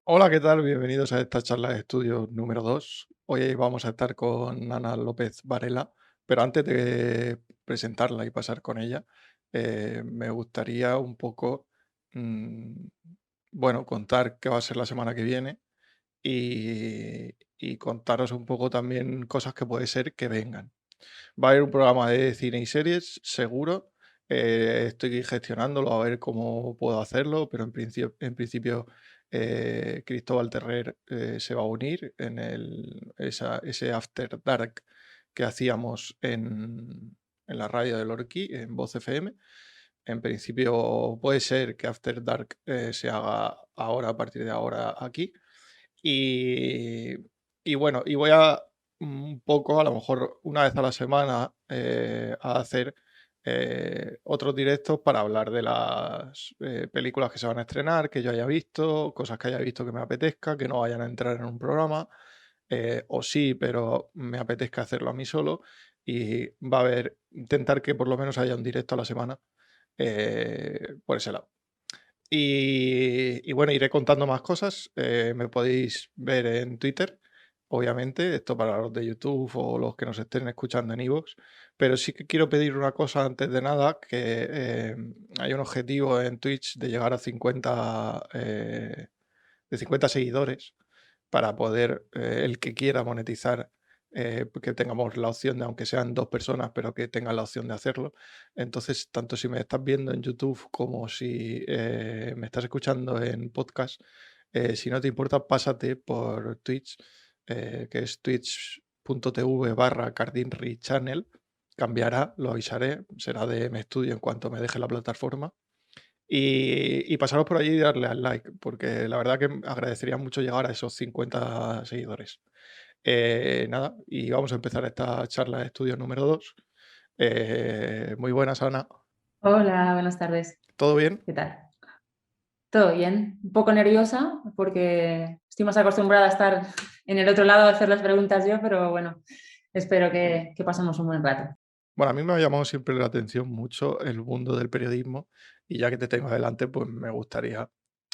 Hola, ¿qué tal? Bienvenidos a esta charla de estudio número 2. Hoy vamos a estar con Ana López Varela, pero antes de presentarla y pasar con ella, me gustaría un poco, mm, bueno, contar qué va a ser la semana que viene y contaros un poco también cosas que puede ser que vengan. Va a haber un programa de cine y series, seguro. Estoy gestionándolo a ver cómo puedo hacerlo, pero en principio Cristóbal Terrer se va a unir en ese After Dark que hacíamos en la radio de Lorquí, en Voz FM. En principio puede ser que After Dark se haga ahora, a partir de ahora aquí. Y, y bueno, y voy a un poco, a lo mejor una vez a la semana, a hacer otros directos para hablar de las películas que se van a estrenar, que yo haya visto, cosas que haya visto que me apetezca, que no vayan a entrar en un programa, o sí, pero me apetezca hacerlo a mí solo. Y va a haber, intentar que por lo menos haya un directo a la semana por ese lado. Y bueno, iré contando más cosas. Me podéis ver en Twitter, obviamente, esto para los de YouTube o los que nos estén escuchando en iVoox. Pero sí que quiero pedir una cosa antes de nada, que hay un objetivo en Twitch de llegar a 50 seguidores para poder, el que quiera monetizar, que tengamos la opción de, aunque sean dos personas, pero que tengan la opción de hacerlo. Entonces, tanto si me estás viendo en YouTube como si me estás escuchando en podcast, si no te importa, pásate por Twitch, que es twitch.tv/cardinry channel. Cambiará, lo avisaré, será de MStudio en cuanto me deje la plataforma. Y pasaros por allí y darle al like, porque la verdad que agradecería mucho llegar a esos 50 seguidores. Nada, y vamos a empezar esta charla de estudio número 2. Muy buenas, Ana. Hola, buenas tardes. ¿Todo bien? ¿Qué tal? ¿Todo bien? Un poco nerviosa porque estoy más acostumbrada a estar en el otro lado a hacer las preguntas yo, pero bueno, espero que pasemos un buen rato. Bueno, a mí me ha llamado siempre la atención mucho el mundo del periodismo y ya que te tengo adelante, pues me gustaría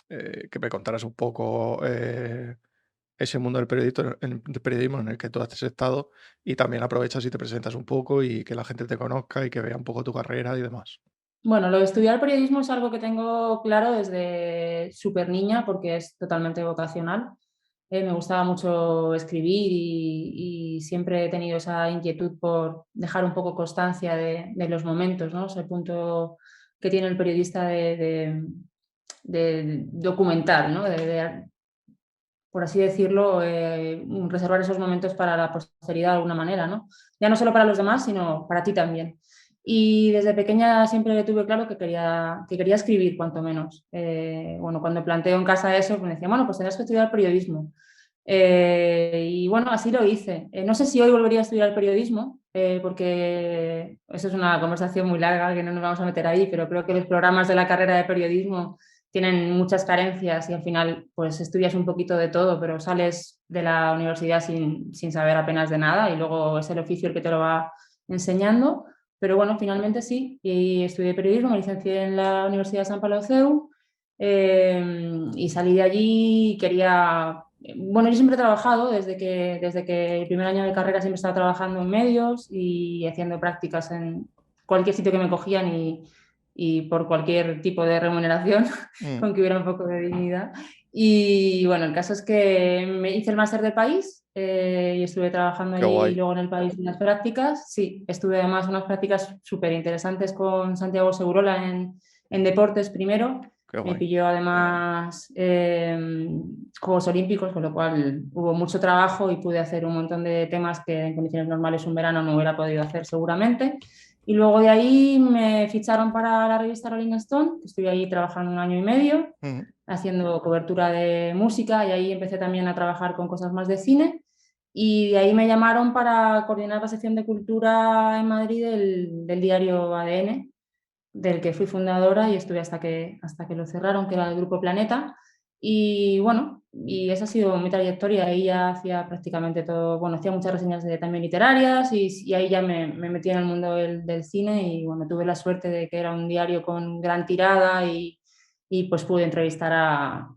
que me contaras un poco ese mundo del periodismo en el que tú has estado y también aprovechas y te presentas un poco y que la gente te conozca y que vea un poco tu carrera y demás. Bueno, lo de estudiar periodismo es algo que tengo claro desde súper niña porque es totalmente vocacional. Me gustaba mucho escribir y siempre he tenido esa inquietud por dejar un poco constancia de los momentos, ¿no? Ese punto que tiene el periodista de documentar, ¿no? Por así decirlo, reservar esos momentos para la posteridad de alguna manera, ¿no? Ya no solo para los demás, sino para ti también. Y desde pequeña siempre tuve claro que quería escribir, cuanto menos. Bueno, cuando planteo en casa eso, me decía, bueno, pues tendrás que estudiar periodismo. Y bueno, así lo hice. No sé si hoy volvería a estudiar periodismo, porque eso es una conversación muy larga que no nos vamos a meter ahí, pero creo que los programas de la carrera de periodismo tienen muchas carencias y al final pues estudias un poquito de todo, pero sales de la universidad sin saber apenas de nada y luego es el oficio el que te lo va enseñando. Pero bueno, finalmente sí, y estudié periodismo, me licencié en la Universidad de San Pablo CEU y salí de allí y quería... Bueno, yo siempre he trabajado, desde que el primer año de carrera siempre estaba trabajando en medios y haciendo prácticas en cualquier sitio que me cogían y por cualquier tipo de remuneración, Mm, con que hubiera un poco de dignidad. Y bueno, el caso es que me hice el máster de país y estuve trabajando qué allí guay, luego en el país unas prácticas. Sí, estuve además unas prácticas súper interesantes con Santiago Segurola en deportes primero. qué Me guay. pilló además Juegos Olímpicos, con lo cual hubo mucho trabajo y pude hacer un montón de temas que en condiciones normales un verano no hubiera podido hacer seguramente. Y luego de ahí me ficharon para la revista Rolling Stone, que estuve ahí trabajando un año y medio, Mm, haciendo cobertura de música y ahí empecé también a trabajar con cosas más de cine. Y de ahí me llamaron para coordinar la sección de cultura en Madrid del diario ADN, del que fui fundadora y estuve hasta que lo cerraron, que era el Grupo Planeta. Y bueno, y esa ha sido mi trayectoria. Ahí ya hacía prácticamente todo, bueno, hacía muchas reseñas también literarias y ahí ya me metí en el mundo del cine y bueno, tuve la suerte de que era un diario con gran tirada y pues pude entrevistar a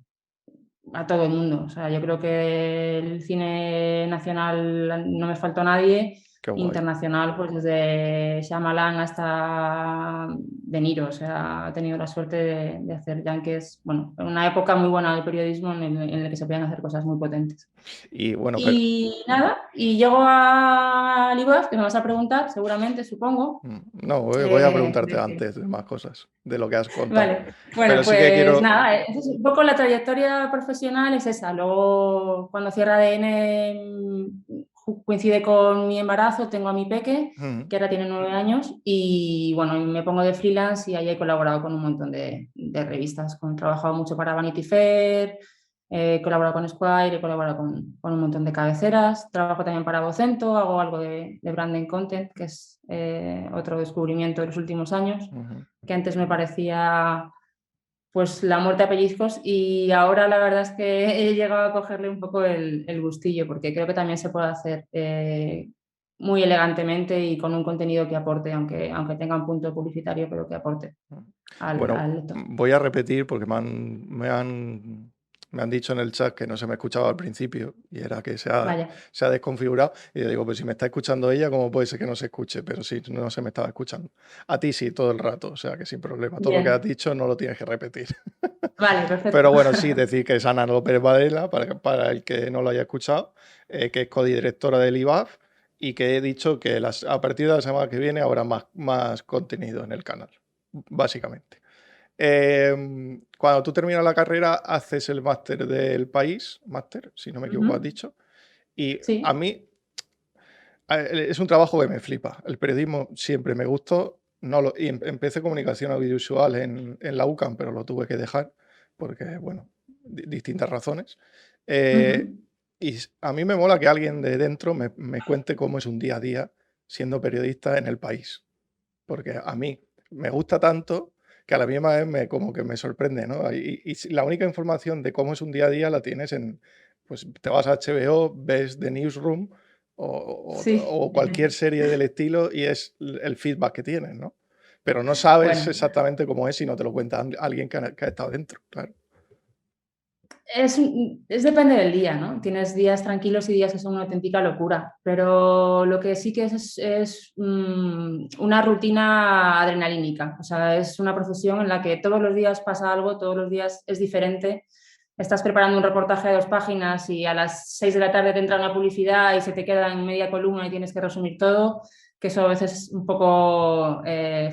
todo el mundo. O sea, yo creo que el cine nacional no me faltó nadie, Qué guay. internacional, pues desde Shyamalan hasta De Niro. O sea, he tenido la suerte de hacer Yankees, bueno, en una época muy buena del periodismo en la que se podían hacer cosas muy potentes. Y bueno, pero Y nada, y llego a Libaf, que me vas a preguntar, seguramente, supongo. no, voy a preguntarte antes de más cosas, de lo que has contado. Vale, bueno, Pero sí que pues quiero... nada, esa es un poco la trayectoria profesional, es esa. Luego, cuando cierra ADN, coincide con mi embarazo, tengo a mi peque, Mm, que ahora tiene 9 años, y bueno, me pongo de freelance y ahí he colaborado con un montón de revistas. He trabajado mucho para Vanity Fair, he colaborado con Esquire, he colaborado con un montón de cabeceras. Trabajo también para Vocento, hago algo de branding content, que es otro descubrimiento de los últimos años, ujú. que antes me parecía pues la muerte a pellizcos y ahora la verdad es que he llegado a cogerle un poco el gustillo porque creo que también se puede hacer muy elegantemente y con un contenido que aporte, aunque tenga un punto publicitario, pero que aporte Bueno, al lector. voy a repetir porque me han dicho en el chat que no se me escuchaba al principio y era que Vaya, se ha desconfigurado. Y yo digo, pues si me está escuchando ella, ¿cómo puede ser que no se escuche? Pero sí, no se me estaba escuchando. A ti sí, todo el rato, o sea que sin problema. Todo lo que has bien, dicho no lo tienes que repetir. vale, perfecto. Pero bueno, sí, decir que es Ana López Varela, para el que no lo haya escuchado, que es codirectora del IBAF y que he dicho que a partir de la semana que viene habrá más contenido en el canal, básicamente. Cuando tú terminas la carrera, haces el máster del país, máster, si no me equivoco, has Ujú. dicho, y a Sí, mí es un trabajo que me flipa. El periodismo siempre me gustó. No y empecé comunicación audiovisual en la UCAM, pero lo tuve que dejar porque, bueno, distintas razones. Eh, ujú. a mí me mola que alguien de dentro me cuente cómo es un día a día siendo periodista en el país, porque a mí me gusta tanto que a la misma vez como que me sorprende, ¿no? Y si la única información de cómo es un día a día la tienes pues te vas a HBO, ves The Newsroom Sí. o cualquier serie del estilo y es el feedback que tienes, ¿no? Pero no sabes Bueno, exactamente cómo es si no te lo cuenta alguien que ha estado dentro, claro. es depende del día, ¿no? Tienes días tranquilos y días que son una auténtica locura, pero lo que sí que es una rutina adrenalínica, o sea, es una profesión en la que todos los días pasa algo, todos los días es diferente. Estás preparando un reportaje de 2 páginas y a las 6 de la tarde te entra una publicidad y se te queda en media columna y tienes que resumir todo, que eso a veces es un poco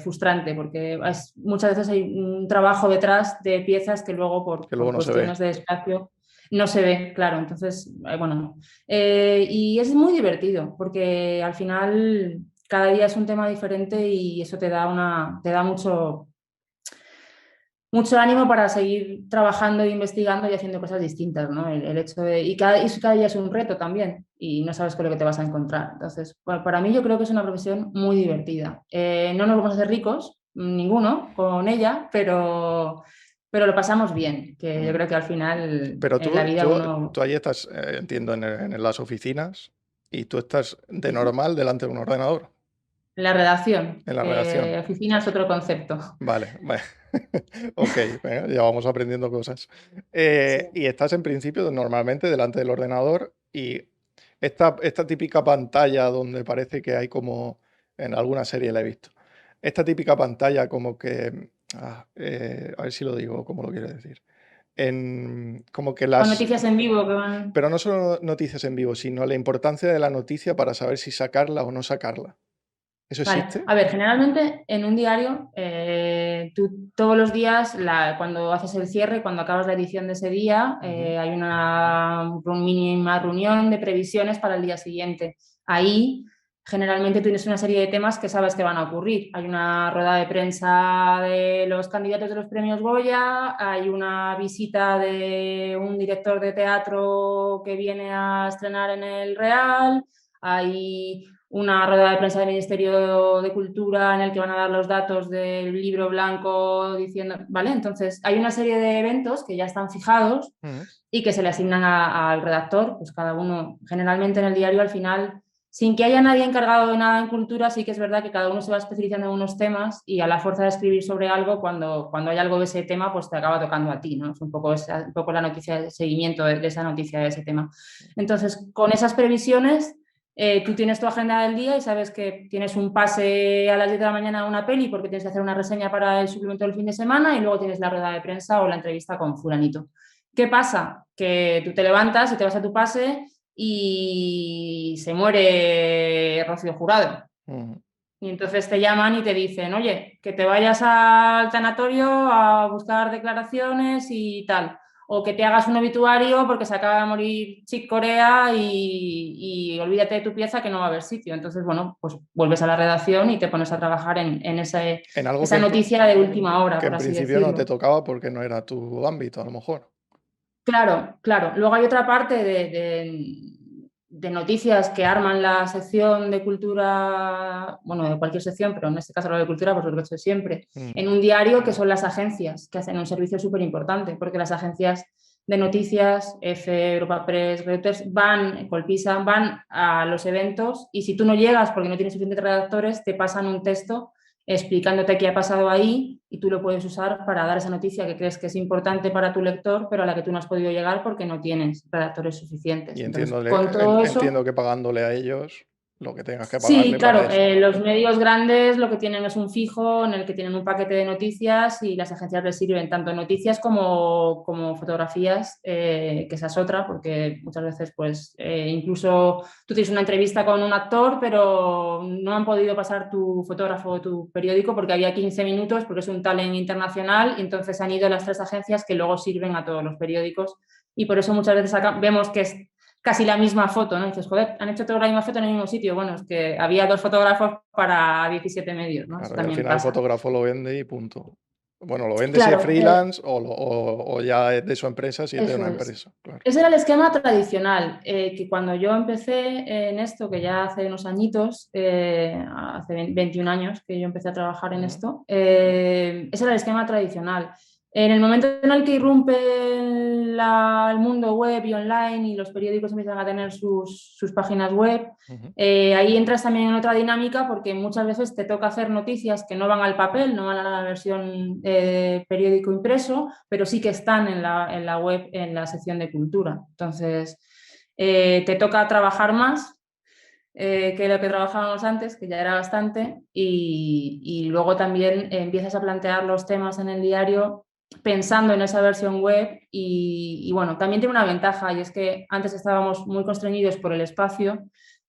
frustrante porque muchas veces hay un trabajo detrás de piezas que luego Que luego por no se ve. cuestiones de espacio no se ve, claro. Entonces, bueno, y es muy divertido porque al final cada día es un tema diferente y eso te da mucho ánimo para seguir trabajando, investigando y haciendo cosas distintas, ¿no? El hecho de, y cada día es un reto también y no sabes con lo que te vas a encontrar. Entonces, para mí yo creo que es una profesión muy divertida. No nos vamos a hacer ricos, ninguno, con ella, pero lo pasamos bien, que yo Mm. creo que al final Pero en la vida uno... tú ahí estás, entiendo, en las oficinas y tú estás de Sí. normal delante de un ordenador, La redacción, en la que redacción. oficina es otro concepto. Vale, vale. Ok, venga, ya vamos aprendiendo cosas. Sí. Y estás en principio normalmente delante del ordenador y esta típica pantalla donde parece que hay como, en alguna serie la he visto, esta típica pantalla como que, a ver si lo digo, como lo quiero decir, como que Con las, noticias en vivo que van... pero no solo noticias en vivo, sino la importancia de la noticia para saber si sacarla o no sacarla. ¿Eso Vale, existe? a ver, generalmente en un diario, tú todos los días, cuando haces el cierre, cuando acabas la edición de ese día, Ujú, hay una mínima reunión de previsiones para el día siguiente. Ahí generalmente tienes una serie de temas que sabes que van a ocurrir. Hay una rueda de prensa de los candidatos de los premios Goya, hay una visita de un director de teatro que viene a estrenar en el Real, hay una rueda de prensa del Ministerio de Cultura en el que van a dar los datos del libro blanco diciendo, ¿vale? Entonces, hay una serie de eventos que ya están fijados y que se le asignan al redactor, pues cada uno, generalmente en el diario al final, sin que haya nadie encargado de nada en cultura, sí que es verdad que cada uno se va especializando en unos temas y a la fuerza de escribir sobre algo, cuando hay algo de ese tema, pues te acaba tocando a ti, ¿no? Es un poco la noticia de seguimiento de esa noticia de ese tema. Entonces, con esas previsiones, tú tienes tu agenda del día y sabes que tienes un pase a las 10 de la mañana a una peli porque tienes que hacer una reseña para el suplemento del fin de semana y luego tienes la rueda de prensa o la entrevista con fulanito. ¿Qué pasa? Que tú te levantas y te vas a tu pase y se muere Rocío Jurado. Y entonces te llaman y te dicen, oye, que te vayas al tanatorio a buscar declaraciones y tal. O que te hagas un obituario porque se acaba de morir Chick Corea y olvídate de tu pieza que no va a haber sitio. Entonces, bueno, pues vuelves a la redacción y te pones a trabajar en En algo esa noticia de última hora, que por en así principio no te decirlo. tocaba porque no era tu ámbito, a lo mejor. Claro, claro. Luego hay otra parte de noticias que arman la sección de cultura, bueno, de cualquier sección, pero en este caso la de cultura, pues lo que he hecho siempre, en un diario que son las agencias, que hacen un servicio súper importante, porque las agencias de noticias, EFE, Europa Press, Reuters, Colpisa, van a los eventos y si tú no llegas porque no tienes suficientes redactores, te pasan un texto explicándote qué ha pasado ahí y tú lo puedes usar para dar esa noticia que crees que es importante para tu lector, pero a la que tú no has podido llegar porque no tienes redactores suficientes. Y Entonces, con todo entiendo eso, que pagándole a ellos lo que tengas que sí, pagarle para claro, eso. los medios grandes lo que tienen es un fijo en el que tienen un paquete de noticias y las agencias les sirven tanto noticias como fotografías, que esa es otra, porque muchas veces pues incluso tú tienes una entrevista con un actor, pero no han podido pasar tu fotógrafo o tu periódico porque había 15 minutos, porque es un talent internacional, y entonces han ido las tres agencias que luego sirven a todos los periódicos y por eso muchas veces acá vemos que es casi la misma foto, ¿no? Y dices, joder, han hecho toda la misma foto en el mismo sitio. Bueno, es que había 2 fotógrafos para 17 medios, ¿no? Eso Claro, y al también final el pasa. fotógrafo lo vende y punto. Bueno, lo vende si es Claro, freelance o ya es de su empresa si es de eso una es. empresa, claro. Ese era el esquema tradicional, que cuando yo empecé en esto, que ya hace unos añitos, hace 21 años que yo empecé a trabajar en Ujú. esto, ese era el esquema tradicional. En el momento en el que irrumpe el mundo web y online y los periódicos empiezan a tener sus páginas web, Ujú. ahí entras también en otra dinámica porque muchas veces te toca hacer noticias que no van al papel, no van a la versión periódico impreso, pero sí que están en la web, en la sección de cultura. Entonces, te toca trabajar más que lo que trabajábamos antes, que ya era bastante, y luego también empiezas a plantear los temas en el diario pensando en esa versión web y bueno, también tiene una ventaja y es que antes estábamos muy constreñidos por el espacio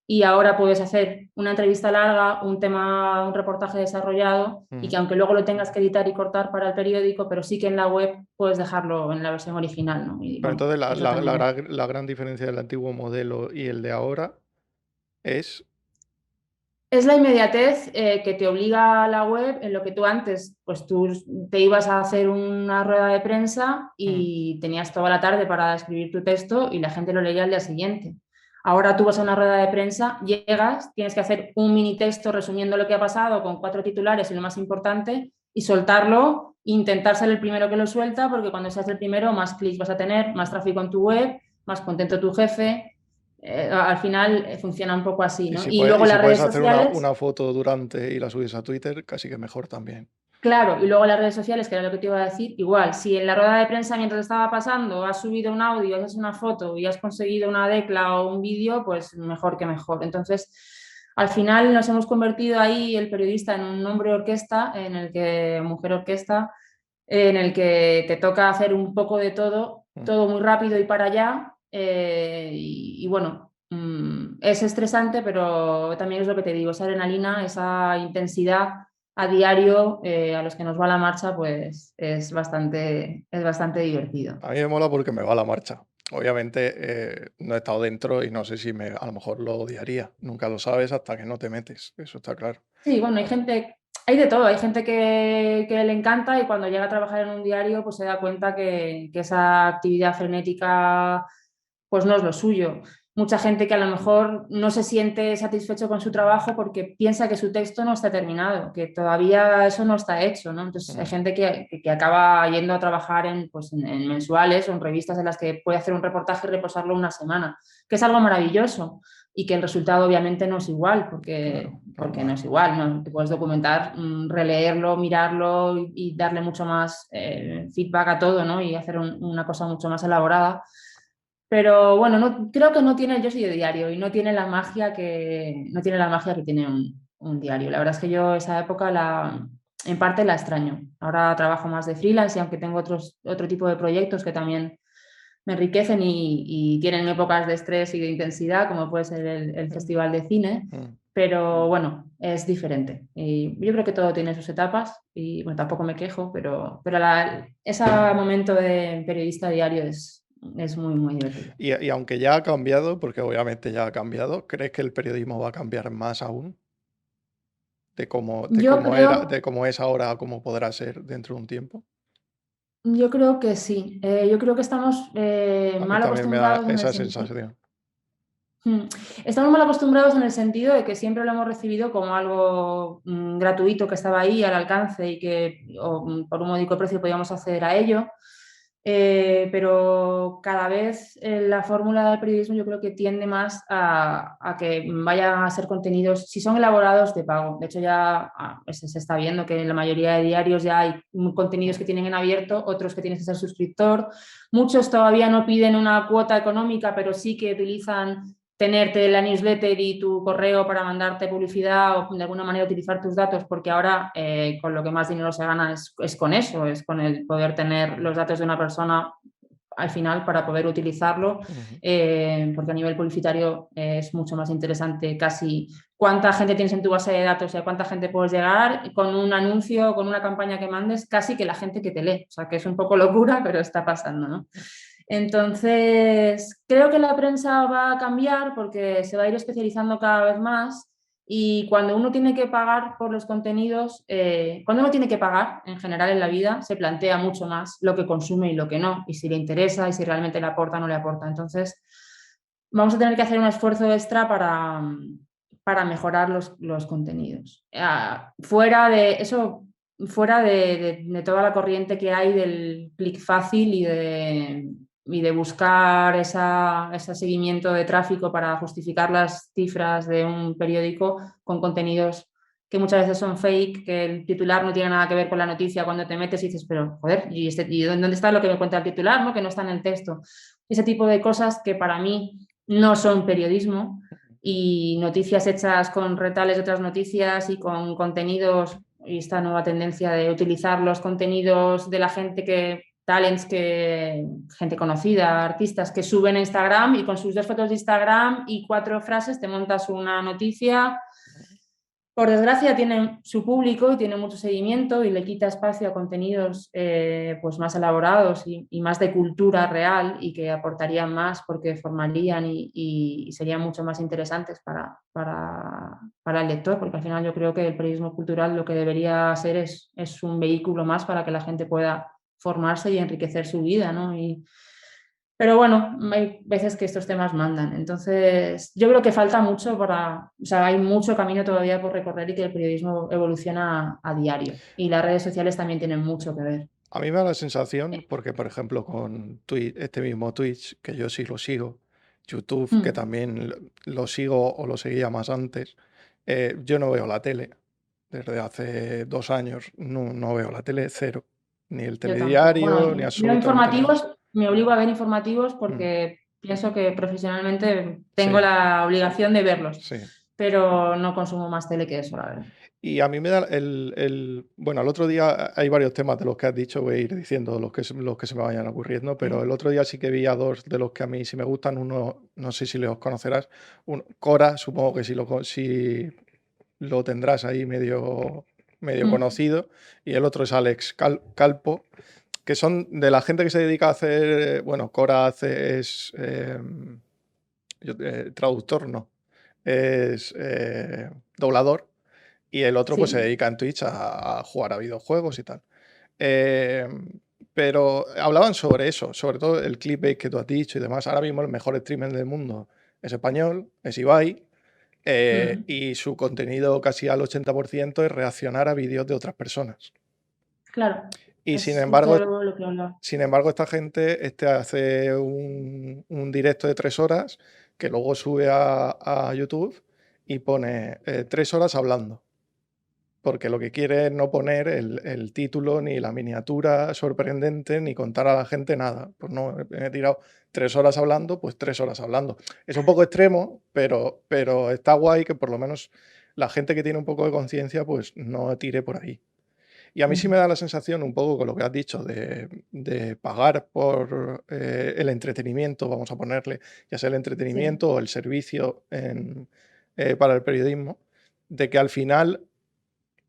y ahora puedes hacer una entrevista larga, un tema, un reportaje desarrollado y que Ujú. aunque luego lo tengas que editar y cortar para el periódico, pero sí que en la web puedes dejarlo en la versión original, ¿no? Y Pero bueno, entonces eso también. la gran diferencia del antiguo modelo y el de ahora es... Es la inmediatez que te obliga a la web en lo que tú antes, pues tú te ibas a hacer una rueda de prensa Mm. y tenías toda la tarde para escribir tu texto y la gente lo leía al día siguiente. Ahora tú vas a una rueda de prensa, llegas, tienes que hacer un mini texto resumiendo lo que ha pasado con 4 titulares y lo más importante y soltarlo, intentar ser el primero que lo suelta porque cuando seas el primero más clics vas a tener, más tráfico en tu web, más contento tu jefe, al final funciona un poco así, ¿no? Y Y luego si las puedes redes hacer sociales, una foto durante y la subes a Twitter, casi que mejor también. claro, y luego las redes sociales, que era lo que te iba a decir, igual, si en la rueda de prensa mientras estaba pasando has subido un audio, has hecho una foto y has conseguido una decla o un vídeo, pues mejor que mejor. Entonces, al final nos hemos convertido ahí el periodista en un hombre orquesta, en el que, mujer orquesta, en el que te toca hacer un poco de Mm. todo muy rápido y para allá. Y bueno, es estresante, pero también es lo que te digo, esa adrenalina, esa intensidad a diario a los que nos va la marcha, pues es bastante divertido. A mí me mola porque me va la marcha. Obviamente no he estado dentro y no sé si a lo mejor lo odiaría. Nunca lo sabes hasta que no te metes, eso está claro. Sí, bueno, hay de todo, hay gente que le encanta y cuando llega a trabajar en un diario pues se da cuenta que esa actividad frenética pues no es lo suyo. mucha gente que a lo mejor no se siente satisfecho con su trabajo porque piensa que su texto no está terminado, que todavía eso no está hecho, ¿no? Entonces hay gente que acaba yendo a trabajar pues, en mensuales o en revistas en las que puede hacer un reportaje y reposarlo una semana, que es algo maravilloso y que el resultado obviamente no es igual, Claro, porque no normal. es igual, ¿no? Te puedes documentar, releerlo, mirarlo y darle mucho más feedback a todo, ¿no? Y hacer una cosa mucho más elaborada. Pero bueno, no, creo que no tiene, yo soy de diario y no tiene la magia no tiene la magia que tiene un diario. La verdad es que yo esa época en parte la extraño. Ahora trabajo más de freelance y aunque tengo otro tipo de proyectos que también me enriquecen y tienen épocas de estrés y de intensidad, como puede ser el Mm, Festival de Cine, mm. pero bueno, es diferente. Y yo creo que todo tiene sus etapas y bueno, tampoco me quejo, pero ese momento de periodista diario es muy, muy divertido. Y aunque ya ha cambiado, porque obviamente ya ha cambiado, ¿crees que el periodismo va a cambiar más aún Yo de creo, cómo es ahora a cómo podrá ser dentro de un tiempo? yo creo que sí. Yo creo que estamos A mí mal también me da acostumbrados en el esa sentido. sensación. Estamos mal acostumbrados en el sentido de que siempre lo hemos recibido como algo gratuito que estaba ahí al alcance y que por un módico precio podíamos acceder a ello. Pero cada vez la fórmula del periodismo yo creo que tiende más a que vayan a ser contenidos, si son elaborados, de pago. De hecho, ya se está viendo que en la mayoría de diarios ya hay contenidos que Mm, tienen en abierto, otros que tienes que ser suscriptor. Muchos todavía no piden una cuota económica, pero sí que utilizan tenerte la newsletter y tu correo para mandarte publicidad o de alguna manera utilizar tus datos, porque ahora con lo que más dinero se gana es con eso, es con el poder tener los datos de una persona al final para poder utilizarlo, ujú. porque a nivel publicitario es mucho más interesante casi cuánta gente tienes en tu base de datos y a cuánta gente puedes llegar con un anuncio, con una campaña que mandes, casi que la gente que te lee. O sea, que es un poco locura, pero está pasando, ¿no? Entonces, creo que la prensa va a cambiar porque se va a ir especializando cada vez más y cuando uno tiene que pagar por los contenidos, cuando uno tiene que pagar en general en la vida, se plantea mucho más lo que consume y lo que no, y si le interesa y si realmente le aporta o no le aporta. Entonces, vamos a tener que hacer un esfuerzo extra para mejorar los contenidos. Fuera de eso, fuera de toda la corriente que hay del clic fácil y de buscar ese seguimiento de tráfico para justificar las cifras de un periódico con contenidos que muchas veces son fake, que el titular no tiene nada que ver con la noticia cuando te metes y dices, pero joder, ¿y dónde está lo que me cuenta el titular, ¿no? Que no está en el texto? Ese tipo de cosas que para mí no son periodismo y noticias hechas con retales de otras noticias y con contenidos y esta nueva tendencia de utilizar los contenidos de la gente gente conocida, artistas que suben a Instagram y con sus 2 fotos de Instagram y 4 frases te montas una noticia. Por desgracia tienen su público y tiene mucho seguimiento y le quita espacio a contenidos pues más elaborados y más de cultura real y que aportarían más porque formarían y serían mucho más interesantes para el lector, porque al final yo creo que el periodismo cultural lo que debería ser es un vehículo más para que la gente pueda formarse y enriquecer su vida, ¿no? Pero bueno, hay veces que estos temas mandan. Entonces, yo creo que falta mucho o sea, hay mucho camino todavía por recorrer y que el periodismo evoluciona a diario. Y las redes sociales también tienen mucho que ver. A mí me da la sensación, porque por ejemplo con este mismo Twitch, que yo sí lo sigo, YouTube, que Mm, también lo sigo o lo seguía más antes, yo no veo la tele. Desde hace 2 años no veo la tele, cero. Ni el yo tampoco. telediario, ni Bueno, veo absolutamente nada. informativos, me obligo a ver informativos Mm, porque pienso que profesionalmente tengo sí, la obligación de verlos, sí. pero no consumo más tele que eso, la verdad. Y a mí me da bueno, el otro día hay varios temas de los que has dicho, voy a ir diciendo los que se me vayan ocurriendo, pero Sí. el otro día sí que vi a dos de los que a mí sí me gustan. Uno, no sé si los conocerás, Cora, supongo que sí lo tendrás ahí medio Mm, conocido, y el otro es Alex Calpo, que son de la gente que se dedica a hacer, bueno, Cora es traductor, no, es doblador. Y el otro pues se sí. dedica en Twitch a jugar a videojuegos y tal. Eh, pero hablaban sobre eso, sobre todo el clickbait que tú has dicho y demás. Ahora mismo el mejor streamer del mundo es español, es Ibai, Mm, y su contenido casi al 80% es reaccionar a vídeos de otras personas. claro, Y es justo lo que hablaba. sin embargo, esta gente hace un directo de 3 horas que luego sube a YouTube y pone 3 horas hablando. Porque lo que quiere es no poner el título ni la miniatura sorprendente ni contar a la gente nada. Pues no, he tirado 3 horas hablando, pues 3 horas hablando. Es un poco extremo, pero está guay que por lo menos la gente que tiene un poco de conciencia, pues no tire por ahí. Y a mí sí me Ujú. da la sensación, un poco con lo que has dicho, de pagar por el entretenimiento, vamos a ponerle, ya sea el Sí. entretenimiento o el servicio para el periodismo, de que al final,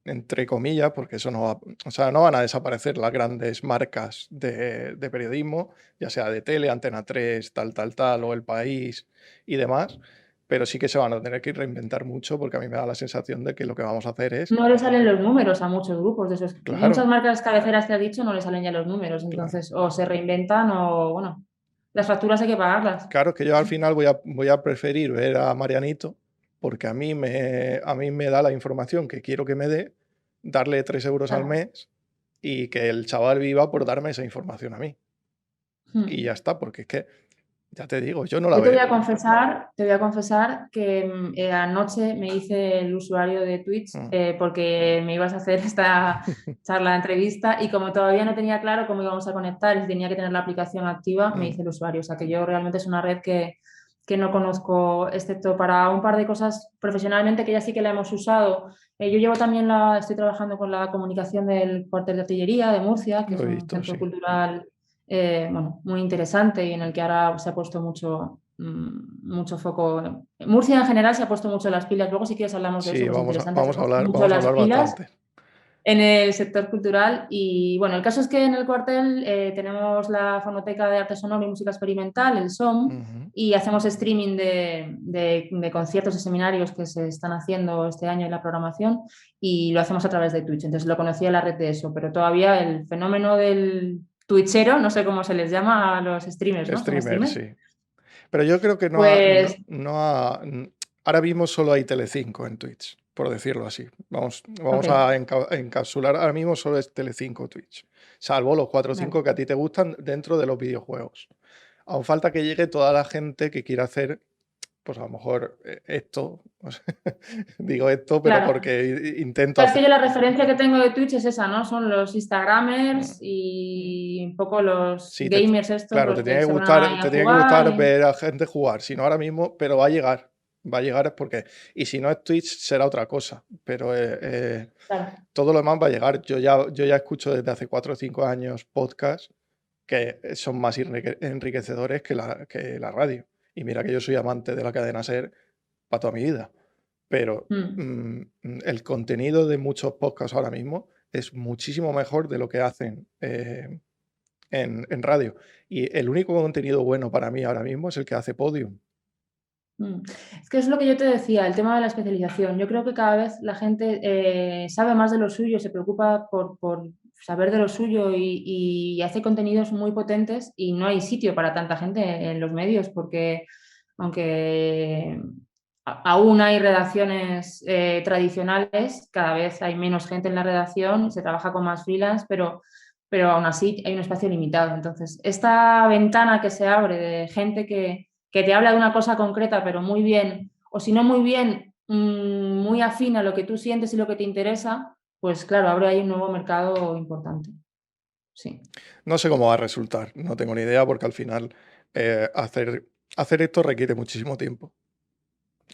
entre comillas, porque eso no va, o sea, no van a desaparecer las grandes marcas de periodismo, ya sea de tele, Antena 3, tal, o El País y demás, pero sí que se van a tener que reinventar mucho porque a mí me da la sensación de que lo que vamos a hacer es, No le salen los números a muchos grupos de esos. Muchas claro, marcas cabeceras que has dicho no le salen ya los números, claro. entonces o se reinventan o, bueno, las facturas hay que pagarlas. Claro, es que yo al final voy a preferir ver a Marianito, porque a mí me da la información que quiero que me dé, darle 3 euros al Claro. mes y que el chaval viva por darme esa información a mí. Y Mm. ya está, porque es que, ya te digo, yo no la Yo veo. te voy a confesar que anoche me hice el usuario de Twitch Mm. porque me ibas a hacer esta charla, entrevista, y como todavía no tenía claro cómo íbamos a conectar y si tenía que tener la aplicación activa, me Mm. hice el usuario. O sea que yo realmente es una red que no conozco, excepto para un par de cosas profesionalmente que ya sí que la hemos usado. Yo llevo también estoy trabajando con la comunicación del cuartel de artillería de Murcia, que Lo es he un visto, centro sí. cultural bueno, muy interesante y en el que ahora se ha puesto mucho foco. Murcia en general se ha puesto mucho las pilas. Luego, si quieres, hablamos de eso, Sí, que es vamos a, interesante. Se ha vamos a puesto hablar, mucho vamos a las hablar pilas bastante. en el sector cultural. Y bueno, el caso es que en el cuartel tenemos la Fonoteca de Arte Sonoro y Música Experimental, el SOM, Ujú. y hacemos streaming de conciertos y seminarios que se están haciendo este año en la programación, y lo hacemos a través de Twitch. Entonces lo conocía la red de eso, pero todavía el fenómeno del twitchero, no sé cómo se les llama a los streamers, ¿no? ¿Son Streamer, streamers? sí. Pero yo creo que Pues, ahora mismo solo hay Telecinco en Twitch, por decirlo así. Vamos ok, a encapsular, ahora mismo solo es Telecinco Twitch, salvo los 4 o vale. 5 que a ti te gustan dentro de los videojuegos. Aún falta que llegue toda la gente que quiera hacer, pues a lo mejor esto, o sea, digo esto, pero Claro. porque intento Es que hacer. yo la referencia que tengo de Twitch es esa, ¿no? Son los Mm, Instagramers y un poco los Sí, gamers estos, claro, te los tiene que que se van ahí gustar, a te tiene que jugar. gustar ver a gente jugar, si no ahora mismo, pero va a llegar. Va a llegar es porque. Y si no es Twitch, será otra cosa. Pero Claro. todo lo demás va a llegar. Yo ya escucho desde hace 4 o 5 años podcasts que son más enriquecedores que la radio. Y mira que yo soy amante de la cadena SER para toda mi vida. Pero Mm. el contenido de muchos podcasts ahora mismo es muchísimo mejor de lo que hacen en radio. Y el único contenido bueno para mí ahora mismo es el que hace Podium. Mm. Es que es lo que yo te decía, el tema de la especialización. Yo creo que cada vez la gente sabe más de lo suyo, se preocupa por saber de lo suyo y hace contenidos muy potentes, y no hay sitio para tanta gente en los medios porque aunque aún hay redacciones tradicionales, cada vez hay menos gente en la redacción, se trabaja con más freelance, pero aún así hay un espacio limitado. Entonces, esta ventana que se abre de gente que te habla de una cosa concreta, pero muy bien, o si no muy bien, muy afín a lo que tú sientes y lo que te interesa, pues claro, abre ahí un nuevo mercado importante. Sí, No sé cómo va a resultar, no tengo ni idea porque al final hacer esto requiere muchísimo tiempo.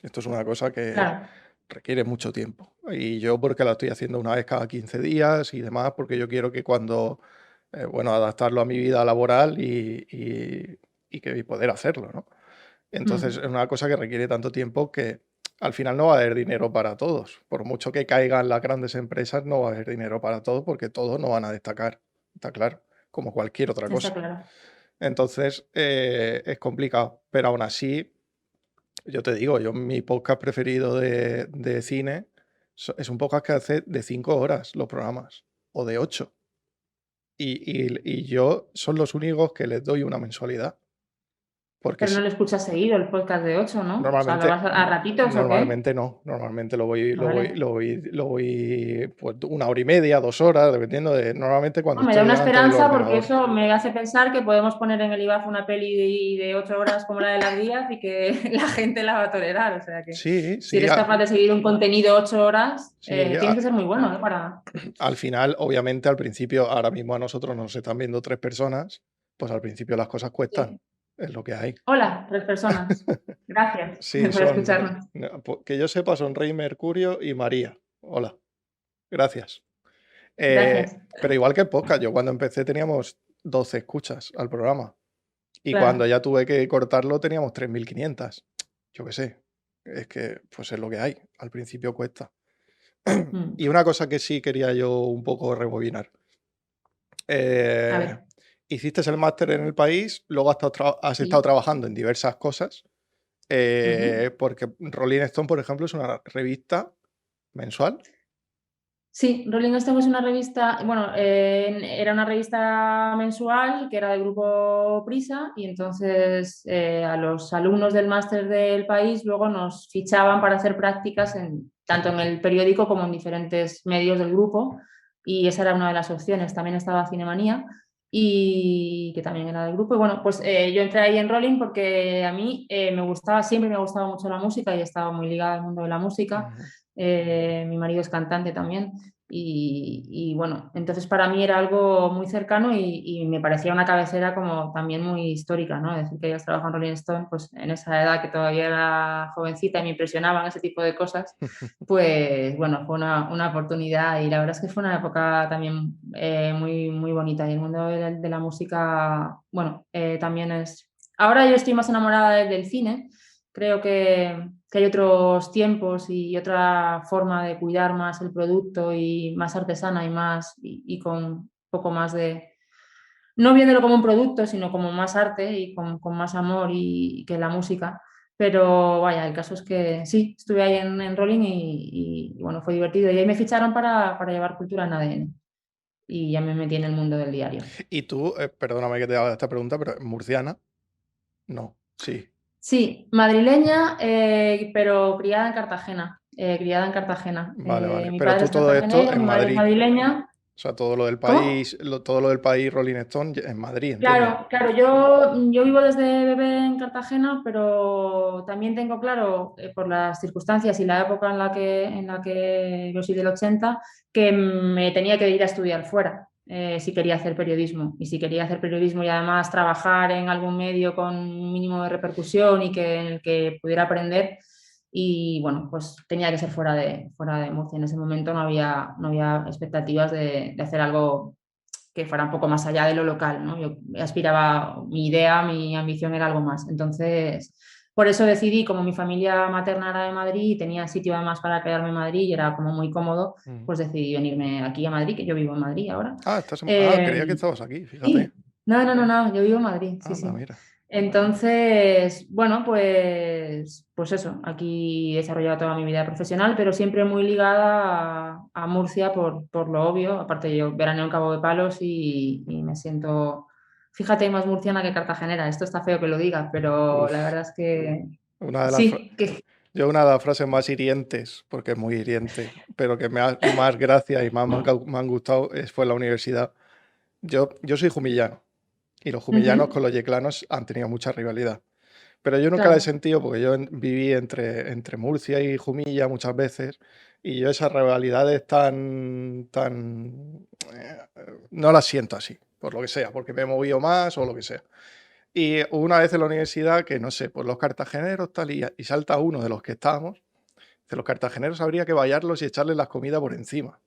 Esto es una cosa que claro. requiere mucho tiempo. Y yo porque la estoy haciendo una vez cada 15 días y demás, porque yo quiero que bueno, adaptarlo a mi vida laboral y poder hacerlo, ¿no? Entonces es Mm, una cosa que requiere tanto tiempo que al final no va a haber dinero para todos. Por mucho que caigan las grandes empresas, no va a haber dinero para todos porque todos no van a destacar, está claro, como cualquier otra está cosa. claro. Entonces es complicado, pero aún así, yo te digo, mi podcast preferido de cine es un podcast que hace de 5 horas los programas o de 8. Y yo son los únicos que les doy una mensualidad. porque Pero no lo escuchas seguido el podcast de 8, ¿no? O sea, ¿lo normalmente, vas a ratitos o qué? normalmente no, normalmente lo voy, Ah, vale. pues 1 hora y media, 2 horas, dependiendo de, normalmente cuando No, me da estoy una delante del esperanza porque ordenador. eso me hace pensar que podemos poner en el IVAF una peli de 8 horas como la de las Díaz y que la gente la va a tolerar. O sea que Sí, si sí, eres capaz de seguir un contenido 8 horas, sí, tienes que ser muy bueno, ¿eh? Para... al final, obviamente, al principio, ahora mismo a nosotros nos están viendo 3 personas, pues al principio las cosas cuestan, Sí. es lo que hay. Hola, 3 personas. Gracias Sí, por son, escucharnos. que yo sepa, son Rey, Mercurio y María. Hola, gracias. Gracias. Pero igual que el podcast, yo cuando empecé teníamos 12 escuchas al programa y cuando Claro. ya tuve que cortarlo teníamos 3.500. Yo qué sé, es que pues es lo que hay, al principio cuesta. Mm. Y una cosa que sí quería yo un poco rebobinar. A Eh, ver. hiciste el máster en el país, luego has estado Sí. trabajando en diversas cosas, Ujú. porque Rolling Stone, por ejemplo, es una revista mensual. Sí, Rolling Stone es una revista, bueno, era una revista mensual que era del grupo Prisa y entonces a los alumnos del máster del país luego nos fichaban para hacer prácticas tanto en el periódico como en diferentes medios del grupo y esa era una de las opciones. También estaba Cinemanía y que también era del grupo. Y bueno, pues yo entré ahí en Rolling porque a mí me gustaba, siempre me ha gustado mucho la música y he estado muy ligada al mundo de la música. Ujú. Mi marido es cantante también. Bueno, entonces para mí era algo muy cercano y me parecía una cabecera como también muy histórica, ¿no? Es decir, que hayas trabajado en Rolling Stone, pues en esa edad que todavía era jovencita y me impresionaban ese tipo de cosas, pues bueno, fue una oportunidad y la verdad es que fue una época también muy, muy bonita y el mundo de la música, bueno, también es... Ahora yo estoy más enamorada del cine, creo que hay otros tiempos y otra forma de cuidar más el producto y más artesana y más y con un poco más de, no viéndolo como un producto, sino como más arte y con más amor y que la música. Pero vaya, el caso es que sí, estuve ahí en Rolling y, bueno, fue divertido. Y ahí me ficharon para llevar cultura en ADN y ya me metí en el mundo del diario. Y tú, perdóname que te haga esta pregunta, pero murciana, no, sí, Sí, madrileña, pero criada en Cartagena. Criada en Cartagena. vale, vale. Mi Pero padre tú es todo esto cartagenero, en mi madre es Madrid, madrileña. o sea, todo lo del ¿Cómo? país, todo lo del país Rolling Stone en Madrid, entiendo. Claro, claro, yo vivo desde bebé en Cartagena, pero también tengo claro, por las circunstancias y la época en la que yo soy del 80, que me tenía que ir a estudiar fuera, si quería hacer periodismo. Y si quería hacer periodismo y además trabajar en algún medio con un mínimo de repercusión y en el que pudiera aprender, y bueno, pues tenía que ser fuera de Murcia. En ese momento no había expectativas de hacer algo que fuera un poco más allá de lo local, ¿no? Yo aspiraba, mi idea, mi ambición era algo más. Entonces, por eso decidí, como mi familia materna era de Madrid y tenía sitio además para quedarme en Madrid y era como muy cómodo, Ujú. pues decidí venirme aquí a Madrid, que yo vivo en Madrid ahora. Creía que Eh, estabas aquí, fíjate. sí, no, yo vivo en Madrid, sí, Anda, sí. mira. Entonces, bueno, pues eso, aquí he desarrollado toda mi vida profesional, pero siempre muy ligada a Murcia por lo obvio. Aparte, yo veraneo en Cabo de Palos y me siento, fíjate, más murciana que cartagenera. Esto está feo que lo diga, pero la Uf, verdad es que una de las, fra- sí, que una de las frases más hirientes, porque es muy hiriente, pero que me ha más gracia y más me han gustado fue en la universidad. Yo soy jumillano y los jumillanos ujú, con los yeclanos han tenido mucha rivalidad. Pero yo nunca la he claro, sentido porque yo viví entre Murcia y Jumilla muchas veces y yo esas rivalidades no las siento así, por lo que sea, porque me he movido más o lo que sea. Y hubo una vez en la universidad que, no sé, pues los cartageneros tal y salta uno de los que estábamos, de los cartageneros habría que vallarlos y echarles las comidas por encima.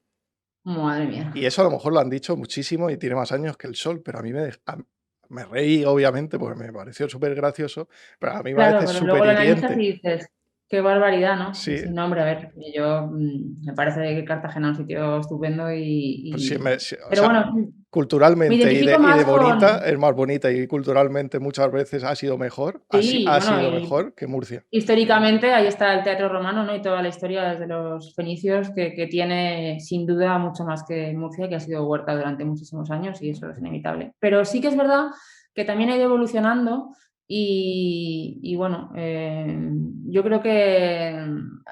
madre Y mía. eso a lo mejor lo han dicho muchísimo y tiene más años que el sol, pero a mí me reí, obviamente, porque me pareció súper gracioso, pero a mí me Claro, parece pero luego súper lo analizas hiriente. y dices, qué barbaridad, ¿no? Sí, Sí, sí, no, hombre, a ver, yo me parece que Cartagena es un sitio estupendo pues sí, o Pero sea, bueno, me culturalmente identifico y de más bonita con... es más bonita y culturalmente muchas veces ha sido mejor, Sí, ha bueno, sido y mejor que Murcia. históricamente ahí está el teatro romano, ¿no? Y toda la historia desde los fenicios que tiene sin duda mucho más que Murcia, que ha sido huerta durante muchísimos años y eso es inevitable. Pero sí que es verdad que también ha ido evolucionando Y bueno, yo creo que